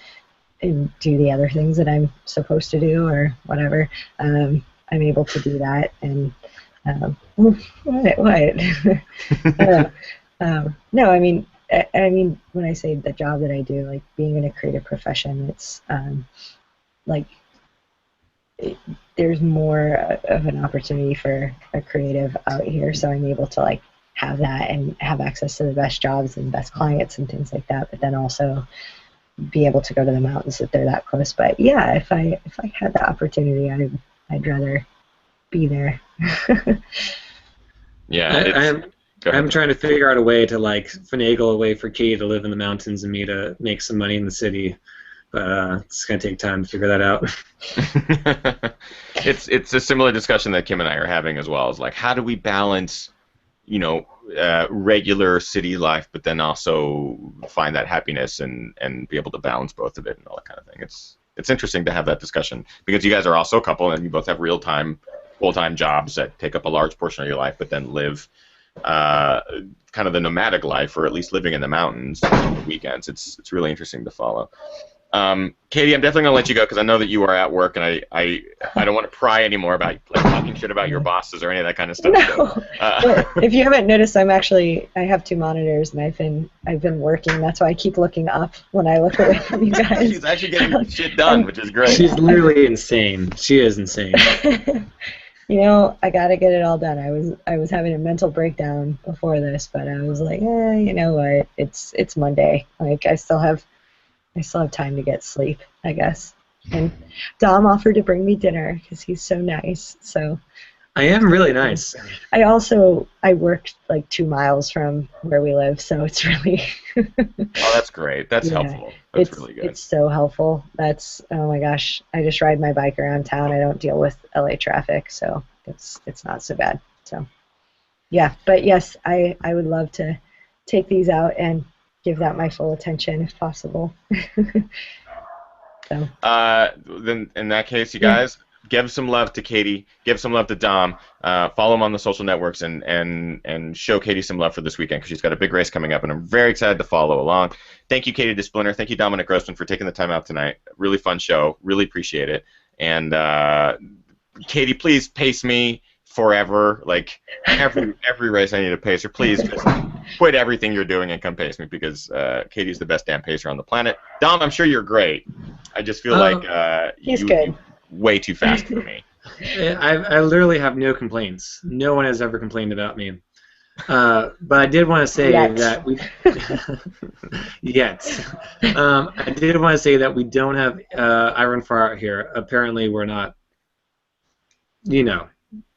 do the other things that I'm supposed to do or whatever. I'm able to do that, and what? No, I mean when I say the job that I do, like being in a creative profession, it's there's more of an opportunity for a creative out here, so I'm able to have that and have access to the best jobs and best clients and things like that, but then also be able to go to the mountains if they're that close. But yeah, if I had the opportunity, I'd rather be there. Yeah, I'm trying to figure out a way to finagle a way for Katie to live in the mountains and me to make some money in the city, but it's gonna take time to figure that out. It's a similar discussion that Kim and I are having as well. Is how do we balance, regular city life, but then also find that happiness and be able to balance both of it and all that kind of thing. It's interesting to have that discussion, because you guys are also a couple and you both have real-time, full-time jobs that take up a large portion of your life, but then live kind of the nomadic life, or at least living in the mountains on the weekends. It's really interesting to follow. Katie, I'm definitely going to let you go because I know that you are at work, and I don't want to pry anymore about talking shit about your bosses or any of that kind of stuff. No. If you haven't noticed, I have 2 monitors, and I've been working. That's why I keep looking up when I look away from you guys. She's actually getting shit done, which is great. She's literally insane. She is insane. I gotta get it all done. I was having a mental breakdown before this, but I was like, you know what? It's Monday. Like I still have time to get sleep, I guess. And Dom offered to bring me dinner because he's so nice. So I am really nice. I work like 2 miles from where we live, so it's really Oh, that's great. That's yeah, helpful. That's it's really good. it's so helpful. Oh my gosh, I just ride my bike around town. I don't deal with LA traffic, so it's not so bad. So yeah, but yes, I would love to take these out and give that my full attention if possible. So Then in that case, you guys, give some love to Katie. Give some love to Dom. Follow him on the social networks and show Katie some love for this weekend because she's got a big race coming up, and I'm very excited to follow along. Thank you, Katie DeSplinter. Thank you, Dominic Grossman, for taking the time out tonight. Really fun show. Really appreciate it. And Katie, please pace me forever. Like every race, I need a pacer. Please just quit everything you're doing and come pace me because Katie's the best damn pacer on the planet. Dom, I'm sure you're great. I just feel like he's good. Way too fast for me. I literally have no complaints. No one has ever complained about me. But I did want to say that we yet. I did want to say that we don't have Iron Far out here. Apparently, we're not.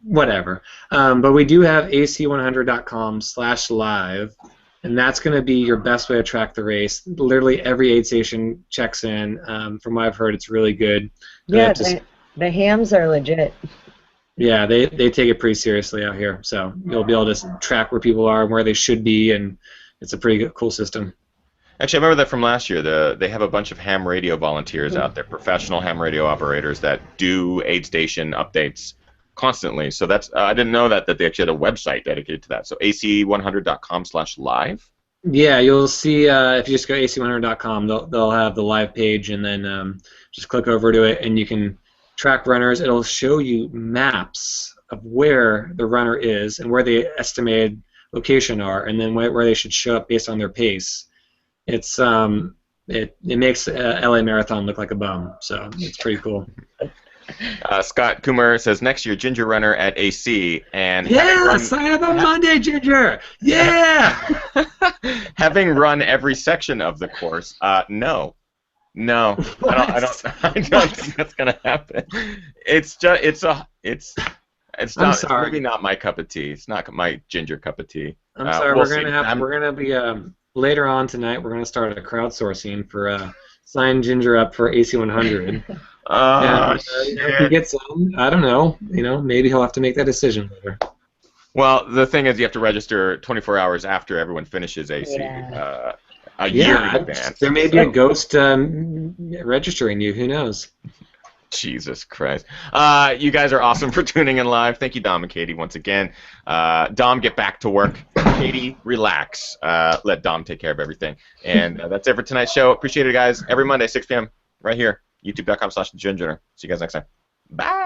Whatever. But we do have ac100.com/live, and that's going to be your best way to track the race. Literally every aid station checks in. From what I've heard, it's really good. Yeah, the hams are legit. Yeah, they take it pretty seriously out here. So you'll be able to track where people are and where they should be, and it's a pretty cool system. Actually, I remember that from last year. They have a bunch of ham radio volunteers out there, professional ham radio operators that do aid station updates constantly. So that's I didn't know that they actually had a website dedicated to that. So ac100.com/live. Yeah, you'll see if you just go ac100.com, they'll have the live page, and then just click over to it, and you can track runners. It'll show you maps of where the runner is and where the estimated location are, and then where they should show up based on their pace. It's it makes LA Marathon look like a bum, so it's pretty cool. Scott Coomer says next year Ginger Runner at AC and sign up on Monday, Ginger. Yeah. Having run every section of the course, no, I don't think that's gonna happen. It's not. It's maybe not my cup of tea. It's not my Ginger cup of tea. I'm sorry. We're gonna be later on tonight. We're gonna start a crowdsourcing for sign Ginger up for AC100. If he gets in, I don't know. Maybe he'll have to make that decision later. Well, the thing is, you have to register 24 hours after everyone finishes AC. Yeah. A year in advance. There may be a ghost registering you. Who knows? Jesus Christ. You guys are awesome for tuning in live. Thank you, Dom and Katie, once again. Dom, get back to work. Katie, relax. Let Dom take care of everything. And that's it for tonight's show. Appreciate it, guys. Every Monday, 6 p.m. right here. YouTube.com/Ginger. See you guys next time. Bye.